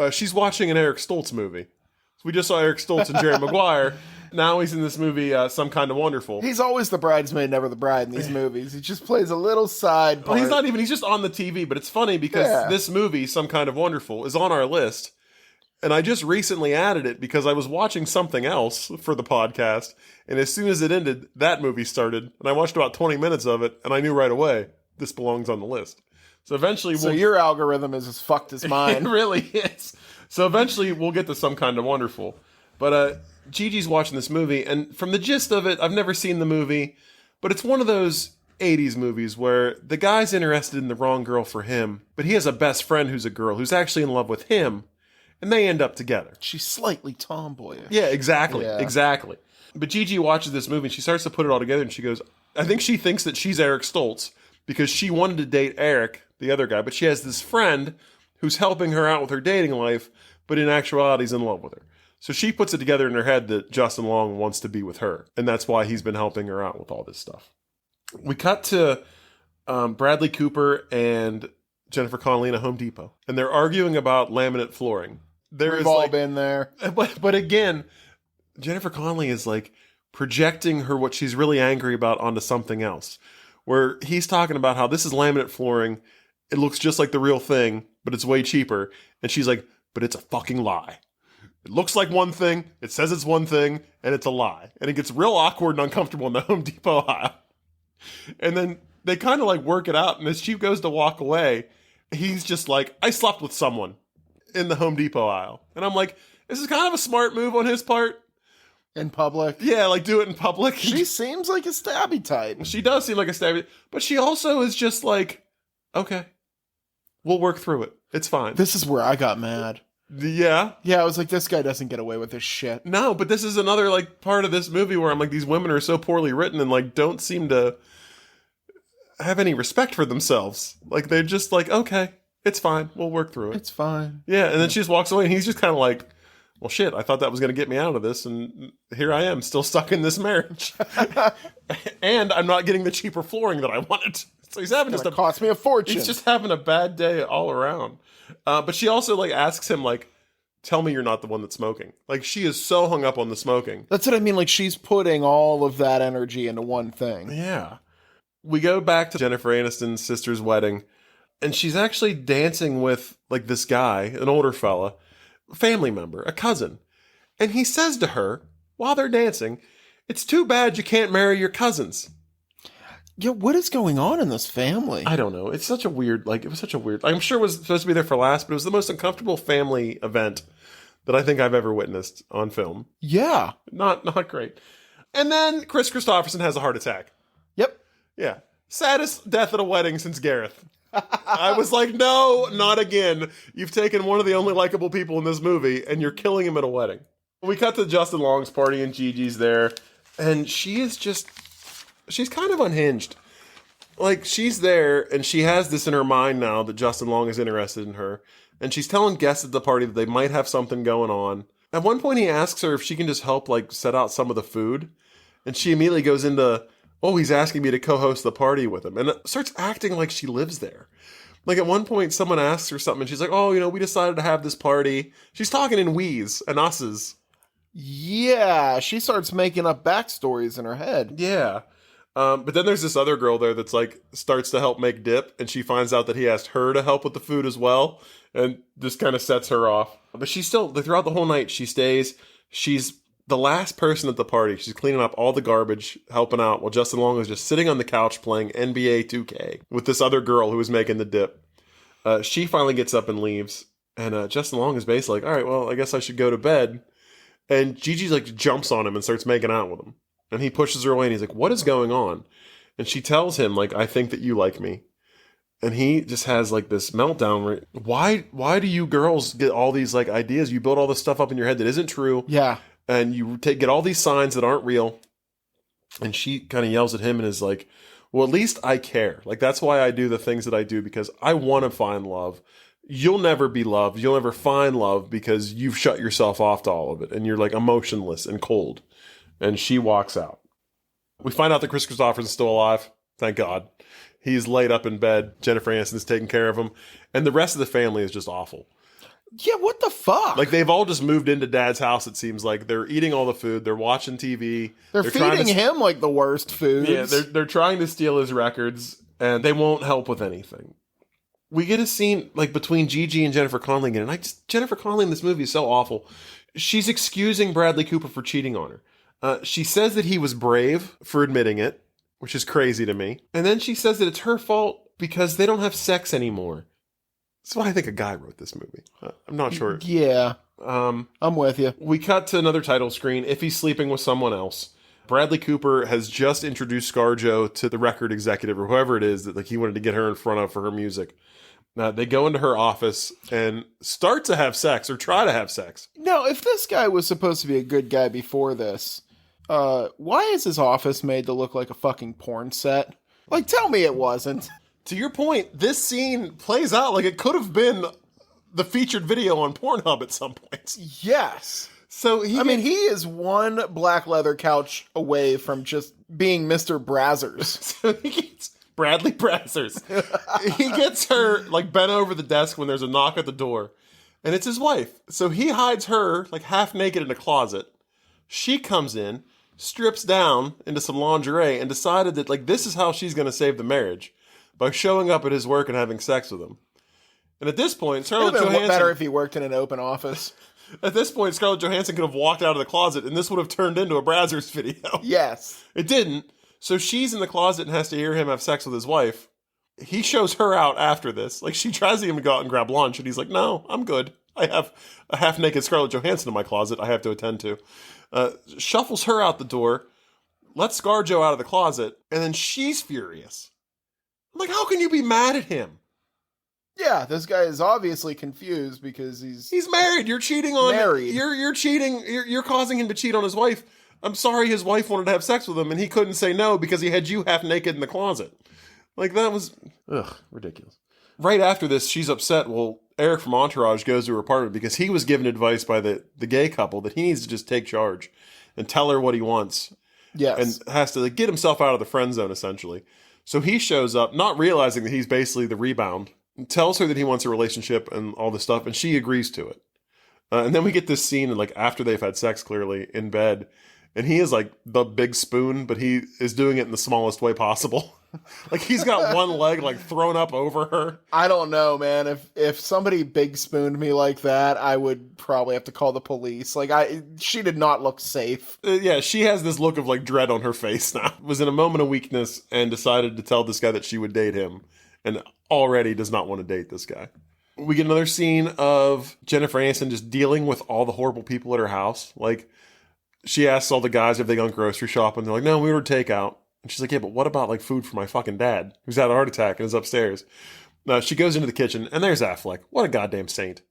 She's watching an Eric Stoltz movie. So we just saw Eric Stoltz and Jerry Maguire. Now he's in this movie, Some Kind of Wonderful. He's always the bridesmaid, never the bride in these movies. He just plays a little side part. Well, he's not even, he's just on the TV, but it's funny because Yeah. this movie, Some Kind of Wonderful, is on our list. And I just recently added it because I was watching something else for the podcast. And as soon as it ended, that movie started. And I watched about 20 minutes of it. And I knew right away, this belongs on the list. So eventually So your algorithm is as fucked as It mine. really is. So eventually we'll get to Some Kind of Wonderful. But Gigi's watching this movie. And from the gist of it, I've never seen the movie. But it's one of those 80s movies where the guy's interested in the wrong girl for him, but he has a best friend who's a girl who's actually in love with him, and they end up together. She's slightly tomboyish. Yeah, exactly. Yeah. Exactly. But Gigi watches this movie and she starts to put it all together and she goes, I think she thinks that she's Eric Stoltz because she wanted to date Eric, the other guy, but she has this friend who's helping her out with her dating life, but in actuality is in love with her. So she puts it together in her head that Justin Long wants to be with her, and that's why he's been helping her out with all this stuff. We cut to Bradley Cooper and Jennifer Connelly in a Home Depot, and they're arguing about laminate flooring. We've all been there. But again, Jennifer Connelly is like projecting what she's really angry about onto something else. Where he's talking about how this is laminate flooring, it looks just like the real thing, but it's way cheaper. And she's like, but it's a fucking lie. It looks like one thing, it says it's one thing, and it's a lie. And it gets real awkward and uncomfortable in the Home Depot aisle. And then they kind of like work it out, and as she goes to walk away, he's just like, I slept with someone in the Home Depot aisle. And I'm like, this is kind of a smart move on his part. In public? Yeah, like do it in public. She seems like a stabby type. She does seem like a stabby, but she also is just like, okay, we'll work through it. It's fine. This is where I got mad. Yeah. Yeah, I was like, this guy doesn't get away with this shit. No, but this is another like part of this movie where I'm like, these women are so poorly written and like don't seem to have any respect for themselves. Like they're just like, okay, it's fine. We'll work through it. It's fine. Yeah, and then she just walks away and he's just kind of like, well, shit, I thought that was going to get me out of this, and here I am, still stuck in this marriage. And I'm not getting the cheaper flooring that I wanted. So he's having just cost me a fortune. He's just having a bad day all around. But she also like asks him like, tell me you're not the one that's smoking. Like she is so hung up on the smoking. That's what I mean. Like she's putting all of that energy into one thing. Yeah. We go back to Jennifer Aniston's sister's wedding, and she's actually dancing with like this guy, an older fella, family member, a cousin. And he says to her while they're dancing, it's too bad you can't marry your cousins. Yeah, what is going on in this family? I don't know. It's such a weird, like, it was such a weird, I'm sure it was supposed to be there for last, but it was the most uncomfortable family event that I think I've ever witnessed on film. Yeah. Not great. And then Chris Christopherson has a heart attack. Yep. Yeah. Saddest death at a wedding since Gareth. I was like, no, not again. You've taken one of the only likable people in this movie, and you're killing him at a wedding. We cut to Justin Long's party, and Gigi's there, and she's kind of unhinged. Like, she's there, and she has this in her mind now that Justin Long is interested in her, and she's telling guests at the party that they might have something going on. At one point, he asks her if she can just help, like, set out some of the food, and she immediately goes into, oh, he's asking me to co-host the party with him, and starts acting like she lives there. Like, at one point, someone asks her something, and she's like, oh, we decided to have this party. She's talking in we's and us's. Yeah, she starts making up backstories in her head. Yeah. But then there's this other girl there that's like starts to help make dip, and she finds out that he asked her to help with the food as well, and just kind of sets her off. But she's still, throughout the whole night, she stays. She's the last person at the party. She's cleaning up all the garbage, helping out, while Justin Long is just sitting on the couch playing NBA 2K with this other girl who was making the dip. She finally gets up and leaves, and Justin Long is basically like, all right, well, I guess I should go to bed. And Gigi like jumps on him and starts making out with him. And he pushes her away and he's like, what is going on? And she tells him, like, I think that you like me. And he just has like this meltdown where, why do you girls get all these like ideas? You build all this stuff up in your head that isn't true. Yeah. And you get all these signs that aren't real. And she kind of yells at him and is like, well, at least I care. Like, that's why I do the things that I do, because I want to find love. You'll never be loved. You'll never find love because you've shut yourself off to all of it. And you're like emotionless and cold. And she walks out. We find out that Chris Christopherson's still alive. Thank God. He's laid up in bed. Jennifer Aniston's taking care of him. And the rest of the family is just awful. Yeah, what the fuck? Like, they've all just moved into Dad's house, it seems like. They're eating all the food. They're watching TV. They're feeding him like the worst foods. Yeah, they're trying to steal his records. And they won't help with anything. We get a scene like between Gigi and Jennifer Connelly again. And Jennifer Connelly in this movie is so awful. She's excusing Bradley Cooper for cheating on her. She says that he was brave for admitting it, which is crazy to me. And then she says that it's her fault because they don't have sex anymore. That's why I think a guy wrote this movie. I'm not sure. Yeah. I'm with you. We cut to another title screen. If he's sleeping with someone else. Bradley Cooper has just introduced ScarJo to the record executive or whoever it is that like he wanted to get her in front of for her music. Now they go into her office and start to have sex or try to have sex. Now, if this guy was supposed to be a good guy before this, why is his office made to look like a fucking porn set? Like, tell me it wasn't. To your point, this scene plays out like it could have been the featured video on Pornhub at some point. Yes. So I mean, he is one black leather couch away from just being Mr. Brazzers. So he gets Bradley Brazzers. He gets her like bent over the desk when there's a knock at the door, and it's his wife. So he hides her like half naked in a closet. She comes in, strips down into some lingerie, and decided that like this is how she's going to save the marriage by showing up at his work and having sex with him. And at this point, It would have been better if he worked in an open office. At this point, Scarlett Johansson could have walked out of the closet, and this would have turned into a Brazzers video. Yes. It didn't. So she's in the closet and has to hear him have sex with his wife. He shows her out after this. Like, she tries to even go out and grab lunch, and he's like, no, I'm good. I have a half-naked Scarlett Johansson in my closet I have to attend to. Shuffles her out the door, lets ScarJo out of the closet, and then she's furious. I'm like, how can you be mad at him? Yeah, this guy is obviously confused because He's married. You're cheating on... Married. You're cheating. You're causing him to cheat on his wife. I'm sorry his wife wanted to have sex with him, and he couldn't say no because he had you half naked in the closet. Like, that was... Ugh, ridiculous. Right after this, she's upset. Well, Eric from Entourage goes to her apartment because he was given advice by the gay couple that he needs to just take charge and tell her what he wants. Yes. And has to like, get himself out of the friend zone, essentially. So he shows up, not realizing that he's basically the rebound, and tells her that he wants a relationship and all this stuff, and she agrees to it. And then we get this scene, like, after they've had sex, clearly, in bed, and he is, like, the big spoon, but he is doing it in the smallest way possible. Like, he's got one leg, like, thrown up over her. I don't know, man. If somebody big spooned me like that, I would probably have to call the police. Like, she did not look safe. Yeah, she has this look of, like, dread on her face now. Was in a moment of weakness and decided to tell this guy that she would date him, and already does not want to date this guy. We get another scene of Jennifer Aniston just dealing with all the horrible people at her house. Like, she asks all the guys if they gone grocery shopping. They're like, no, we ordered takeout. And she's like, yeah, but what about like food for my fucking dad who's had a heart attack and is upstairs? She goes into the kitchen and there's Affleck. What a goddamn saint.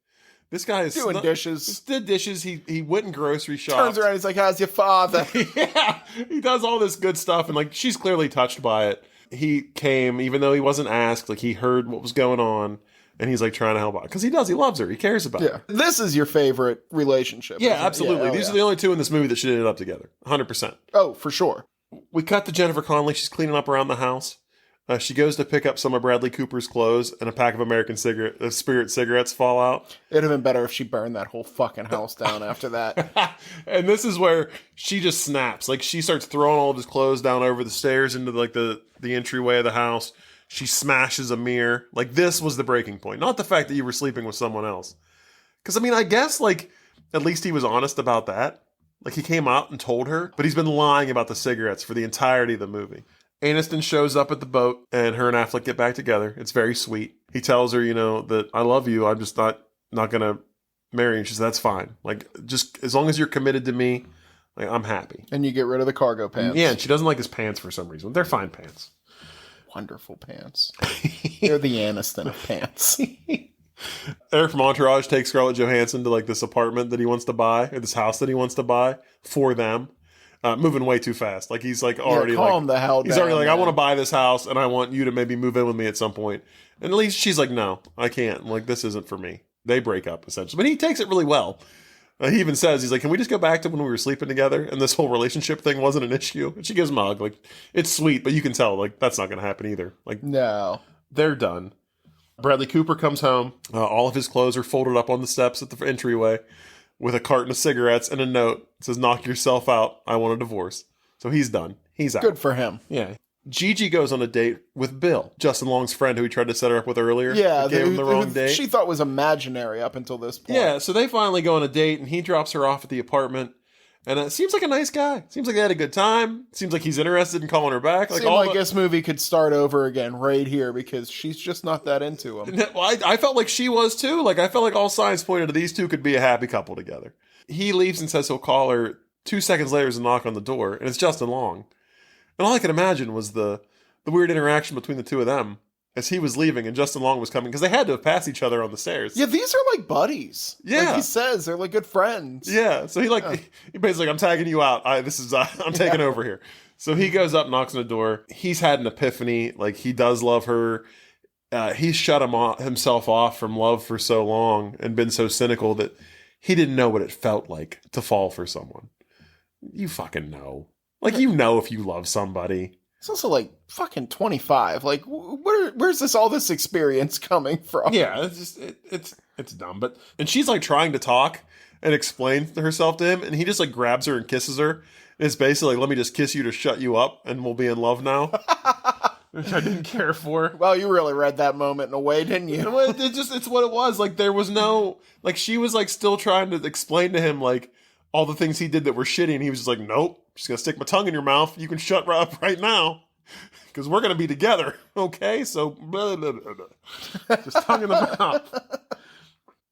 This guy is Doing dishes. Just did dishes. He went and grocery shopped. Turns around, he's like, how's your father? Yeah, he does all this good stuff. And like, she's clearly touched by it. He came, even though he wasn't asked, like he heard what was going on. And he's like trying to help out. Because he does. He loves her. He cares about her. This is your favorite relationship. Yeah, isn't it? absolutely. These are the only two in this movie that should end up together. 100%. Oh, for sure. We cut to Jennifer Connelly. She's cleaning up around the house. She goes to pick up some of Bradley Cooper's clothes, and a pack of American Spirit cigarettes fall out. It'd have been better if she burned that whole fucking house down after that. And this is where she just snaps. Like, she starts throwing all of his clothes down over the stairs into like the entryway of the house. She smashes a mirror. Like, this was the breaking point. Not the fact that you were sleeping with someone else. Because, I mean, I guess, like, at least he was honest about that. Like, he came out and told her, but he's been lying about the cigarettes for the entirety of the movie. Aniston shows up at the boat, and her and Affleck get back together. It's very sweet. He tells her, you know, that I love you. I'm just not going to marry you. And she says, that's fine. Like, just as long as you're committed to me, like, I'm happy. And you get rid of the cargo pants. Yeah, and she doesn't like his pants for some reason. They're fine pants. Wonderful pants. They're the Aniston of pants. Eric from Entourage takes Scarlett Johansson to like this apartment that he wants to buy, or this house that he wants to buy for them. Moving way too fast. Like, he's like already calm the hell down. He's already like, man. I want to buy this house and I want you to maybe move in with me at some point. And at least she's like, no, I can't. Like, this isn't for me. They break up essentially, but he takes it really well. He even says, he's like, can we just go back to when we were sleeping together and this whole relationship thing wasn't an issue? And she gives him a hug. Like, it's sweet, but you can tell, like, that's not going to happen either. Like, no. They're done. Bradley Cooper comes home. All of his clothes are folded up on the steps at the entryway with a carton of cigarettes and a note. It says, knock yourself out. I want a divorce. So he's done. He's out. Good for him. Yeah. Gigi goes on a date with Bill, Justin Long's friend who he tried to set her up with earlier. Yeah, gave him the wrong date. She thought was imaginary up until this point. Yeah, so they finally go on a date, and he drops her off at the apartment. And it seems like a nice guy. Seems like they had a good time. Seems like he's interested in calling her back. Seemed like this movie could start over again right here because she's just not that into him. Well, I felt like she was too. Like, I felt like all signs pointed to these two could be a happy couple together. He leaves and says he'll call her 2 seconds later, there's a knock on the door, and it's Justin Long. And all I could imagine was the weird interaction between the two of them as he was leaving and Justin Long was coming, because they had to have passed each other on the stairs. Yeah, these are like buddies. Yeah. Like he says, they're like good friends. Yeah, so he basically, I'm tagging you out. I'm taking over here. So he goes up, knocks on the door. He's had an epiphany. Like, he does love her. He's shut himself off from love for so long and been so cynical that he didn't know what it felt like to fall for someone. You fucking know. Like, you know if you love somebody. It's also like fucking 25. Like, where's all this experience coming from? Yeah, it's just it's dumb. And she's like trying to talk and explain herself to him, and he just like grabs her and kisses her. And it's basically like, let me just kiss you to shut you up, and we'll be in love now. Which I didn't care for. Well, you really read that moment in a way, didn't you? It's what it was. Like, there was no, like, she was like still trying to explain to him like all the things he did that were shitty, and he was just like, nope. Just gonna stick my tongue in your mouth. You can shut up right now, because we're gonna be together, okay? So, blah, blah, blah, blah. Just tongue in the mouth.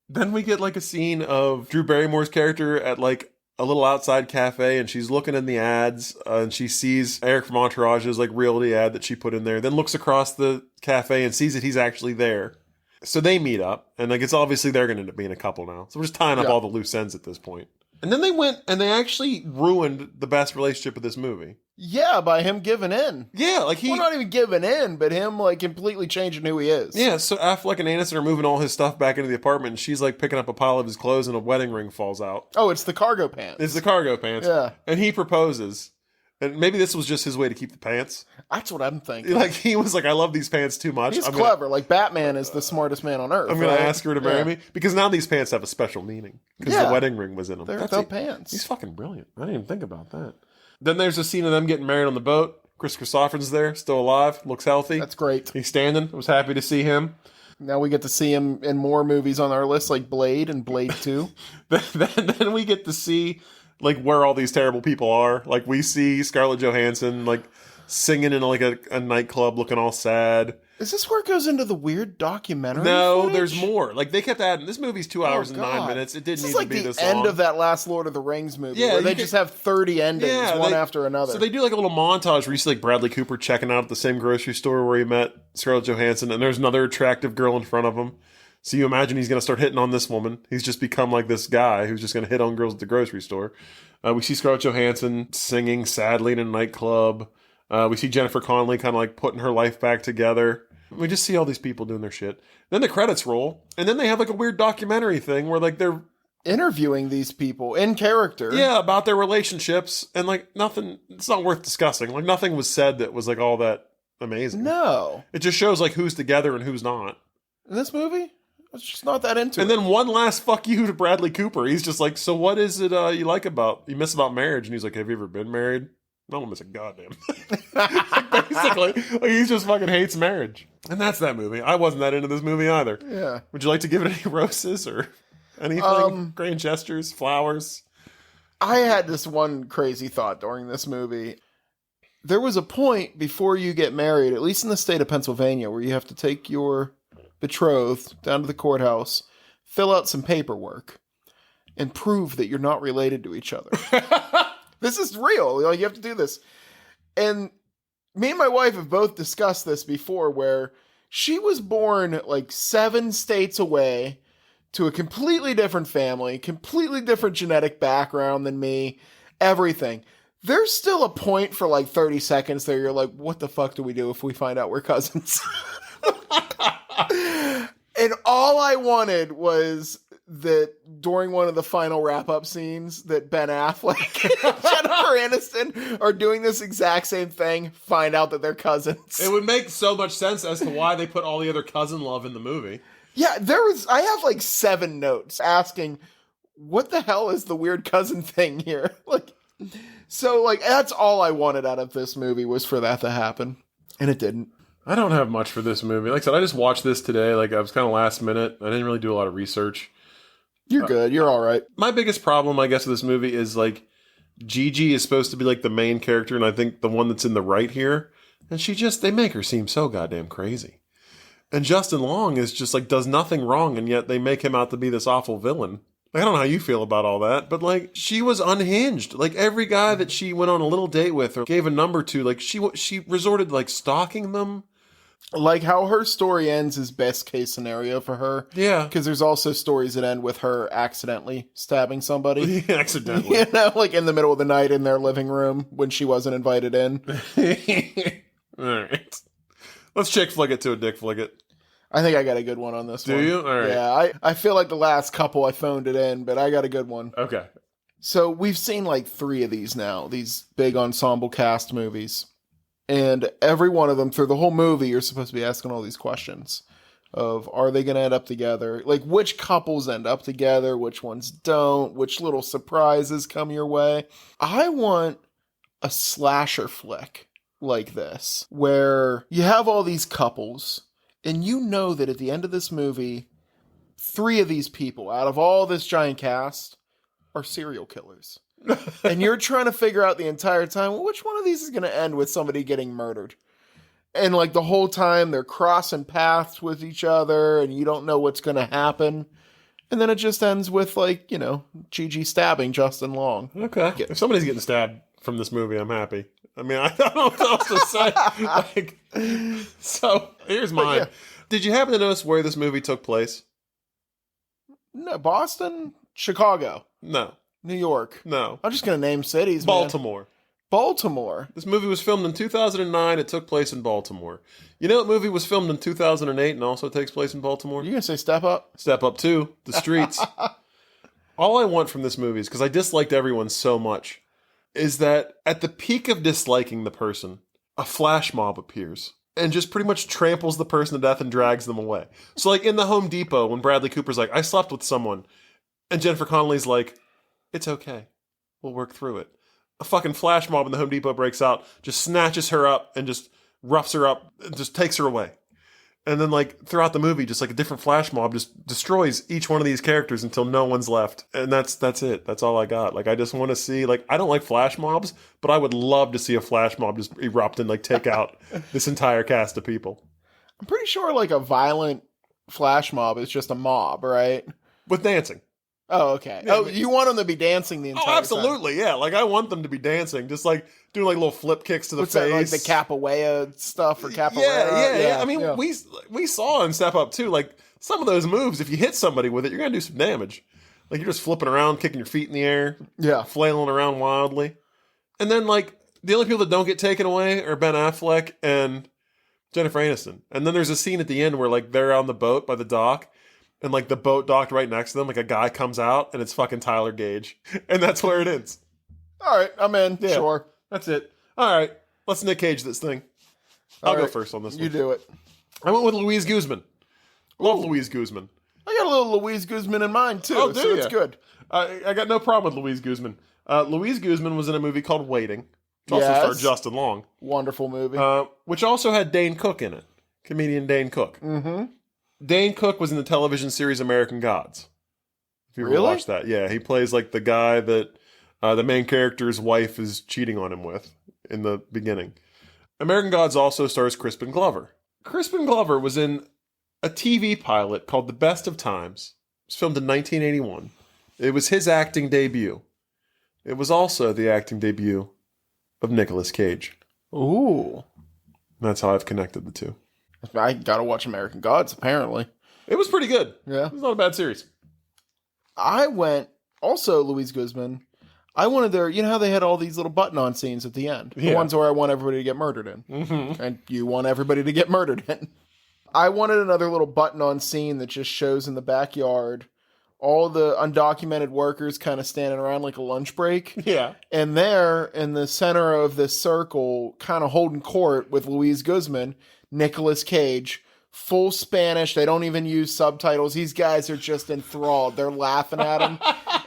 Then we get like a scene of Drew Barrymore's character at like a little outside cafe, and she's looking in the ads, and she sees Eric from Entourage's like realty ad that she put in there. Then looks across the cafe and sees that he's actually there. So they meet up, and like it's obviously they're gonna end up being a couple now. So we're just tying up all the loose ends at this point. And then they went and they actually ruined the best relationship of this movie. Yeah, by him giving in. Yeah, like Well, not even giving in, but him like completely changing who he is. Yeah, so Affleck and Aniston are moving all his stuff back into the apartment, and she's like picking up a pile of his clothes, and a wedding ring falls out. Oh, it's the cargo pants. It's the cargo pants. Yeah. And he proposes. And maybe this was just his way to keep the pants. That's what I'm thinking. Like, he was like, I love these pants too much. He's clever. Like, Batman is the smartest man on earth. I'm going to ask her to marry me. Because now these pants have a special meaning. Because the wedding ring was in them. They're dope pants. He's fucking brilliant. I didn't even think about that. Then there's a scene of them getting married on the boat. Chris Christopherson's there, still alive, looks healthy. That's great. He's standing. I was happy to see him. Now we get to see him in more movies on our list, like Blade and Blade 2. then we get to see like where all these terrible people are. Like, we see Scarlett Johansson like singing in like a nightclub, looking all sad. Is this where it goes into the weird documentary? No, footage? there's more. Like, they kept adding. This movie's 2 hours and 9 minutes. It didn't need to be this long. This is like the end of that last Lord of the Rings movie, Yeah, where they just have 30 endings, one after another. So they do like a little montage where you see like Bradley Cooper checking out at the same grocery store where he met Scarlett Johansson, and there's another attractive girl in front of him. So you imagine he's going to start hitting on this woman. He's just become like this guy who's just going to hit on girls at the grocery store. We see Scarlett Johansson singing sadly in a nightclub. We see Jennifer Connelly kind of like putting her life back together. We just see all these people doing their shit. Then the credits roll, and then they have like a weird documentary thing where like they're interviewing these people in character. Yeah, about their relationships, and like nothing, it's not worth discussing. Like, nothing was said that was like all that amazing. No. It just shows like who's together and who's not. In this movie? It's just not that into it. And then one last fuck you to Bradley Cooper. He's just like, so what is it you miss about marriage? And he's like, have you ever been married? I don't miss a goddamn thing. Basically, like, he just fucking hates marriage. And that's that movie. I wasn't that into this movie either. Yeah. Would you like to give it any roses or anything? Grand gestures, flowers? I had this one crazy thought during this movie. There was a point before you get married, at least in the state of Pennsylvania, where you have to take your betrothed down to the courthouse, fill out some paperwork, and prove that you're not related to each other. This is real. Like, you have to do this. And me and my wife have both discussed this before, where she was born like 7 states away to a completely different family, completely different genetic background than me, everything. There's still a point for like 30 seconds there you're like, what the fuck do we do if we find out we're cousins? And all I wanted was that during one of the final wrap-up scenes that Ben Affleck and Jennifer Aniston are doing this exact same thing, find out that they're cousins. It would make so much sense as to why they put all the other cousin love in the movie. Yeah, I have like 7 notes asking, what the hell is the weird cousin thing here? So that's all I wanted out of this movie, was for that to happen. And it didn't. I don't have much for this movie. Like I said, I just watched this today. Like, I was kind of last minute. I didn't really do a lot of research. You're good. You're all right. My biggest problem, I guess, with this movie is like Gigi is supposed to be like the main character, and I think the one that's in the right here. And they make her seem so goddamn crazy. And Justin Long is just like, does nothing wrong, and yet they make him out to be this awful villain. Like, I don't know how you feel about all that, but like she was unhinged. Like every guy that she went on a little date with or gave a number to, like she resorted to, like, stalking them. Like how her story ends is best case scenario for her. Yeah. Because there's also stories that end with her accidentally stabbing somebody. Accidentally. You know, like in the middle of the night in their living room when she wasn't invited in. All right. Let's chick flick it to a dick flick it. I think I got a good one on this one. Do you? All right. Yeah, I feel like the last couple I phoned it in, but I got a good one. Okay. So we've seen like 3 of these now, these big ensemble cast movies. And every one of them, through the whole movie, you're supposed to be asking all these questions of, are they going to end up together? Like, which couples end up together? Which ones don't? Which little surprises come your way? I want a slasher flick like this, where you have all these couples, and you know that at the end of this movie, 3 of these people, out of all this giant cast, are serial killers. And you're trying to figure out the entire time, well, which one of these is going to end with somebody getting murdered? And like the whole time they're crossing paths with each other and you don't know what's going to happen. And then it just ends with, like, you know, Gigi stabbing Justin Long. Okay. If somebody's getting stabbed from this movie, I'm happy. I mean, I don't know what else to say. Like, so here's mine. Yeah. Did you happen to notice where this movie took place? No, Boston, Chicago, No. New York. No. I'm just going to name cities, Baltimore. man. Baltimore. This movie was filmed in 2009. It took place in Baltimore. You know what movie was filmed in 2008 and also takes place in Baltimore? You going to say Step Up? Step Up 2, The Streets. All I want from this movie is, because I disliked everyone so much, is that at the peak of disliking the person, a flash mob appears and just pretty much tramples the person to death and drags them away. So like in the Home Depot, when Bradley Cooper's like, I slept with someone, and Jennifer Connelly's like, it's okay. We'll work through it. A fucking flash mob in the Home Depot breaks out, just snatches her up and just roughs her up and just takes her away. And then, like, throughout the movie, just like a different flash mob just destroys each one of these characters until no one's left. And that's it. That's all I got. Like, I just want to see, like, I don't like flash mobs, but I would love to see a flash mob just erupt and, like, take out this entire cast of people. I'm pretty sure, like, a violent flash mob is just a mob, right? With dancing. Oh, okay. Yeah, Oh, you want them to be dancing the entire time? Oh, absolutely, yeah. Like, I want them to be dancing, just like doing like little flip kicks to the What's face, that, like the capoeira stuff or capoeira? Yeah. I mean, we saw in Step Up too. Like some of those moves, if you hit somebody with it, you're gonna do some damage. Like you're just flipping around, kicking your feet in the air, Yeah. flailing around wildly. And then like the only people that don't get taken away are Ben Affleck and Jennifer Aniston. And then there's a scene at the end where like they're on the boat by the dock. And, like, the boat docked right next to them, like, a guy comes out, and it's fucking Tyler Gage. And that's where it ends. All right, I'm in. Yeah. Sure. That's it. All right. Let's Nick Cage this thing. I'll go first on this one. You do it. I went with Louise Guzman. Love Louise Guzman. I got a little Louise Guzman in mind, too, Oh, do so ya? it's good. I got no problem with Louise Guzman. Louise Guzman was in a movie called Waiting, which also Yes. starred Justin Long, Wonderful movie. which also had Dane Cook in it. Comedian Dane Cook. Mm-hmm. Dane Cook was in the television series American Gods. If you ever Really? watched that. Yeah, he plays like the guy that the main character's wife is cheating on him with in the beginning. American Gods also stars Crispin Glover. Crispin Glover was in a TV pilot called The Best of Times. It was filmed in 1981. It was his acting debut. It was also the acting debut of Nicolas Cage. Ooh. That's how I've connected the two. I gotta watch American Gods, apparently. It was pretty good. Yeah. It was not a bad series. I went, also Louise Guzman, I wanted their, you know how they had all these little button-on scenes at the end? The Yeah. ones where I want everybody to get murdered in. Mm-hmm. And you want everybody to get murdered in. I wanted another little button-on scene that just shows in the backyard all the undocumented workers kind of standing around like a lunch break. Yeah. And there, in the center of this circle, kind of holding court with Louise Guzman, Nicolas Cage, full Spanish. They don't even use subtitles. These guys are just enthralled. They're laughing at him.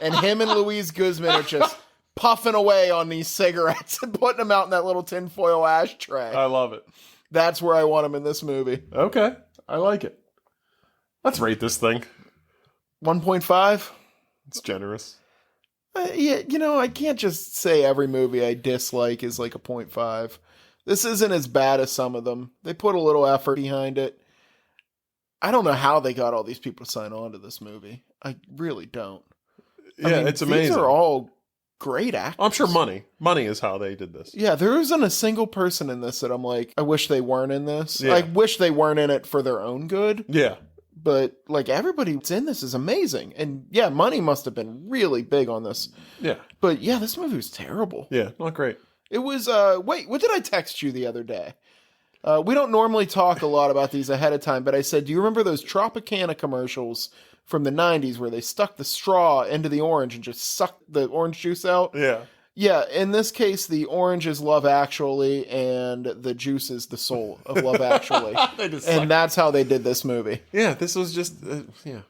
And him and Louise Guzman are just puffing away on these cigarettes and putting them out in that little tinfoil ashtray. I love it. That's where I want him in this movie. Okay. I like it. Let's rate this thing. 1.5? It's generous. Yeah, you know, I can't just say every movie I dislike is like a 0.5. This isn't as bad as some of them. They put a little effort behind it. I don't know how they got all these people to sign on to this movie. I really don't. Yeah, it's amazing. These are all great actors. I'm sure money is how they did this. Yeah, there isn't a single person in this that I'm like, I wish they weren't in this. Yeah. I wish they weren't in it for their own good. Yeah. But like everybody that's in this is amazing. And yeah, money must have been really big on this. Yeah. But yeah, this movie was terrible. Yeah, not great. It was, wait, what did I text you the other day? We don't normally talk a lot about these ahead of time, but I said, do you remember those Tropicana commercials from the 90s where they stuck the straw into the orange and just sucked the orange juice out? Yeah. Yeah, in this case, the orange is Love Actually, and the juice is the soul of Love Actually. And that's how they did this movie. Yeah, this was just, yeah.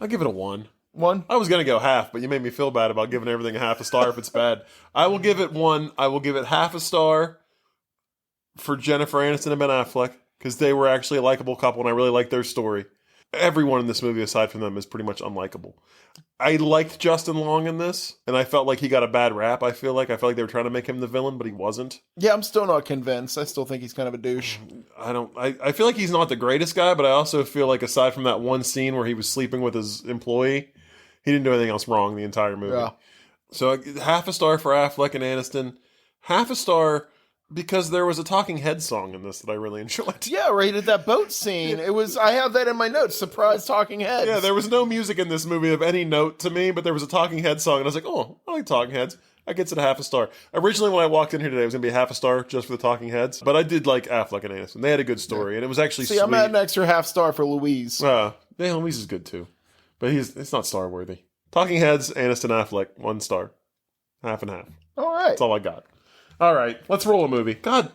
I'll give it a 1. 1? I was going to go half, but you made me feel bad about giving everything a half a star if it's bad. I will give it 1. I will give it half a star for Jennifer Aniston and Ben Affleck, because they were actually a likable couple, and I really liked their story. Everyone in this movie, aside from them, is pretty much unlikable. I liked Justin Long in this, and I felt like he got a bad rap, I feel like. I felt like they were trying to make him the villain, but he wasn't. Yeah, I'm still not convinced. I still think he's kind of a douche. I feel like he's not the greatest guy, but I also feel like aside from that one scene where he was sleeping with his employee, he didn't do anything else wrong the entire movie. Yeah. So half a star for Affleck and Aniston, half a star because there was a Talking Heads song in this that I really enjoyed. Yeah, right at that boat scene. It was, I have that in my notes, surprise Talking Heads. Yeah, there was no music in this movie of any note to me, but there was a Talking Heads song, and I was like, oh, I like Talking Heads. I gets it a half a star. Originally, when I walked in here today, it was going to be a half a star just for the Talking Heads, but I did like Affleck and Aniston. They had a good story, and it was actually See, sweet. I'm at an extra half star for Louise. Yeah, Louise is good too, but it's not star worthy. Talking Heads, Aniston, Affleck, 1 star. Half and half. All right. That's all I got. All right, let's roll a movie. God,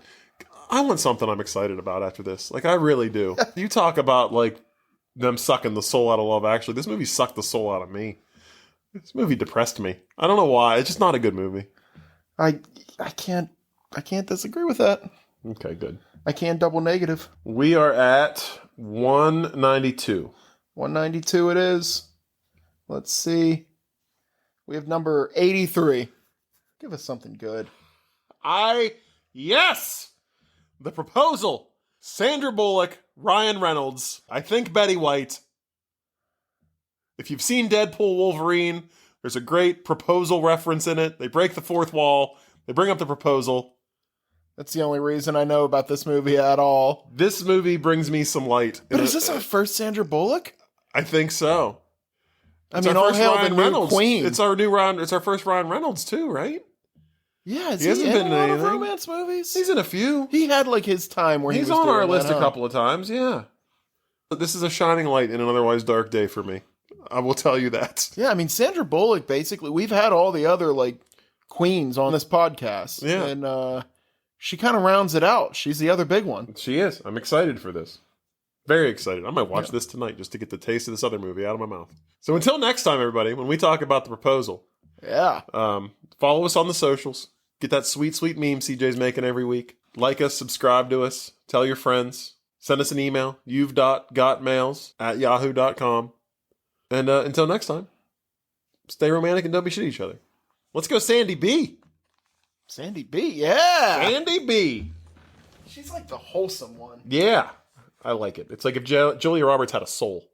I want something I'm excited about after this. Like, I really do. You talk about, like, them sucking the soul out of Love Actually. This movie sucked the soul out of me. This movie depressed me. I don't know why. It's just not a good movie. I can't disagree with that. Okay, good. I can't double negative. We are at 192. 192 it is. Let's see. We have number 83. Give us something good. Yes! The Proposal. Sandra Bullock, Ryan Reynolds, I think Betty White. If you've seen Deadpool Wolverine, there's a great proposal reference in it. They break the fourth wall. They bring up the proposal. That's the only reason I know about this movie at all. This movie brings me some light. But is this our first Sandra Bullock? I think so. I mean, all hail the new queen. It's our first Ryan Reynolds too, right? Yeah, he hasn't been in a lot of anything. romance movies? He's in a few. He had like his time where he's on our list a couple of times, yeah. But this is a shining light in an otherwise dark day for me. I will tell you that. Yeah, I mean, Sandra Bullock, basically, we've had all the other like queens on this podcast. Yeah. And she kind of rounds it out. She's the other big one. She is. I'm excited for this. Very excited. I might watch this tonight just to get the taste of this other movie out of my mouth. So until next time, everybody, when we talk about The Proposal, yeah, follow us on the socials. Get that sweet, sweet meme CJ's making every week. Like us, subscribe to us, tell your friends, send us an email, you've.gotmails@yahoo.com. And until next time, stay romantic and don't be shit to each other. Let's go Sandy B. Sandy B, yeah. Sandy B. She's like the wholesome one. Yeah, I like it. It's like if Julia Roberts had a soul.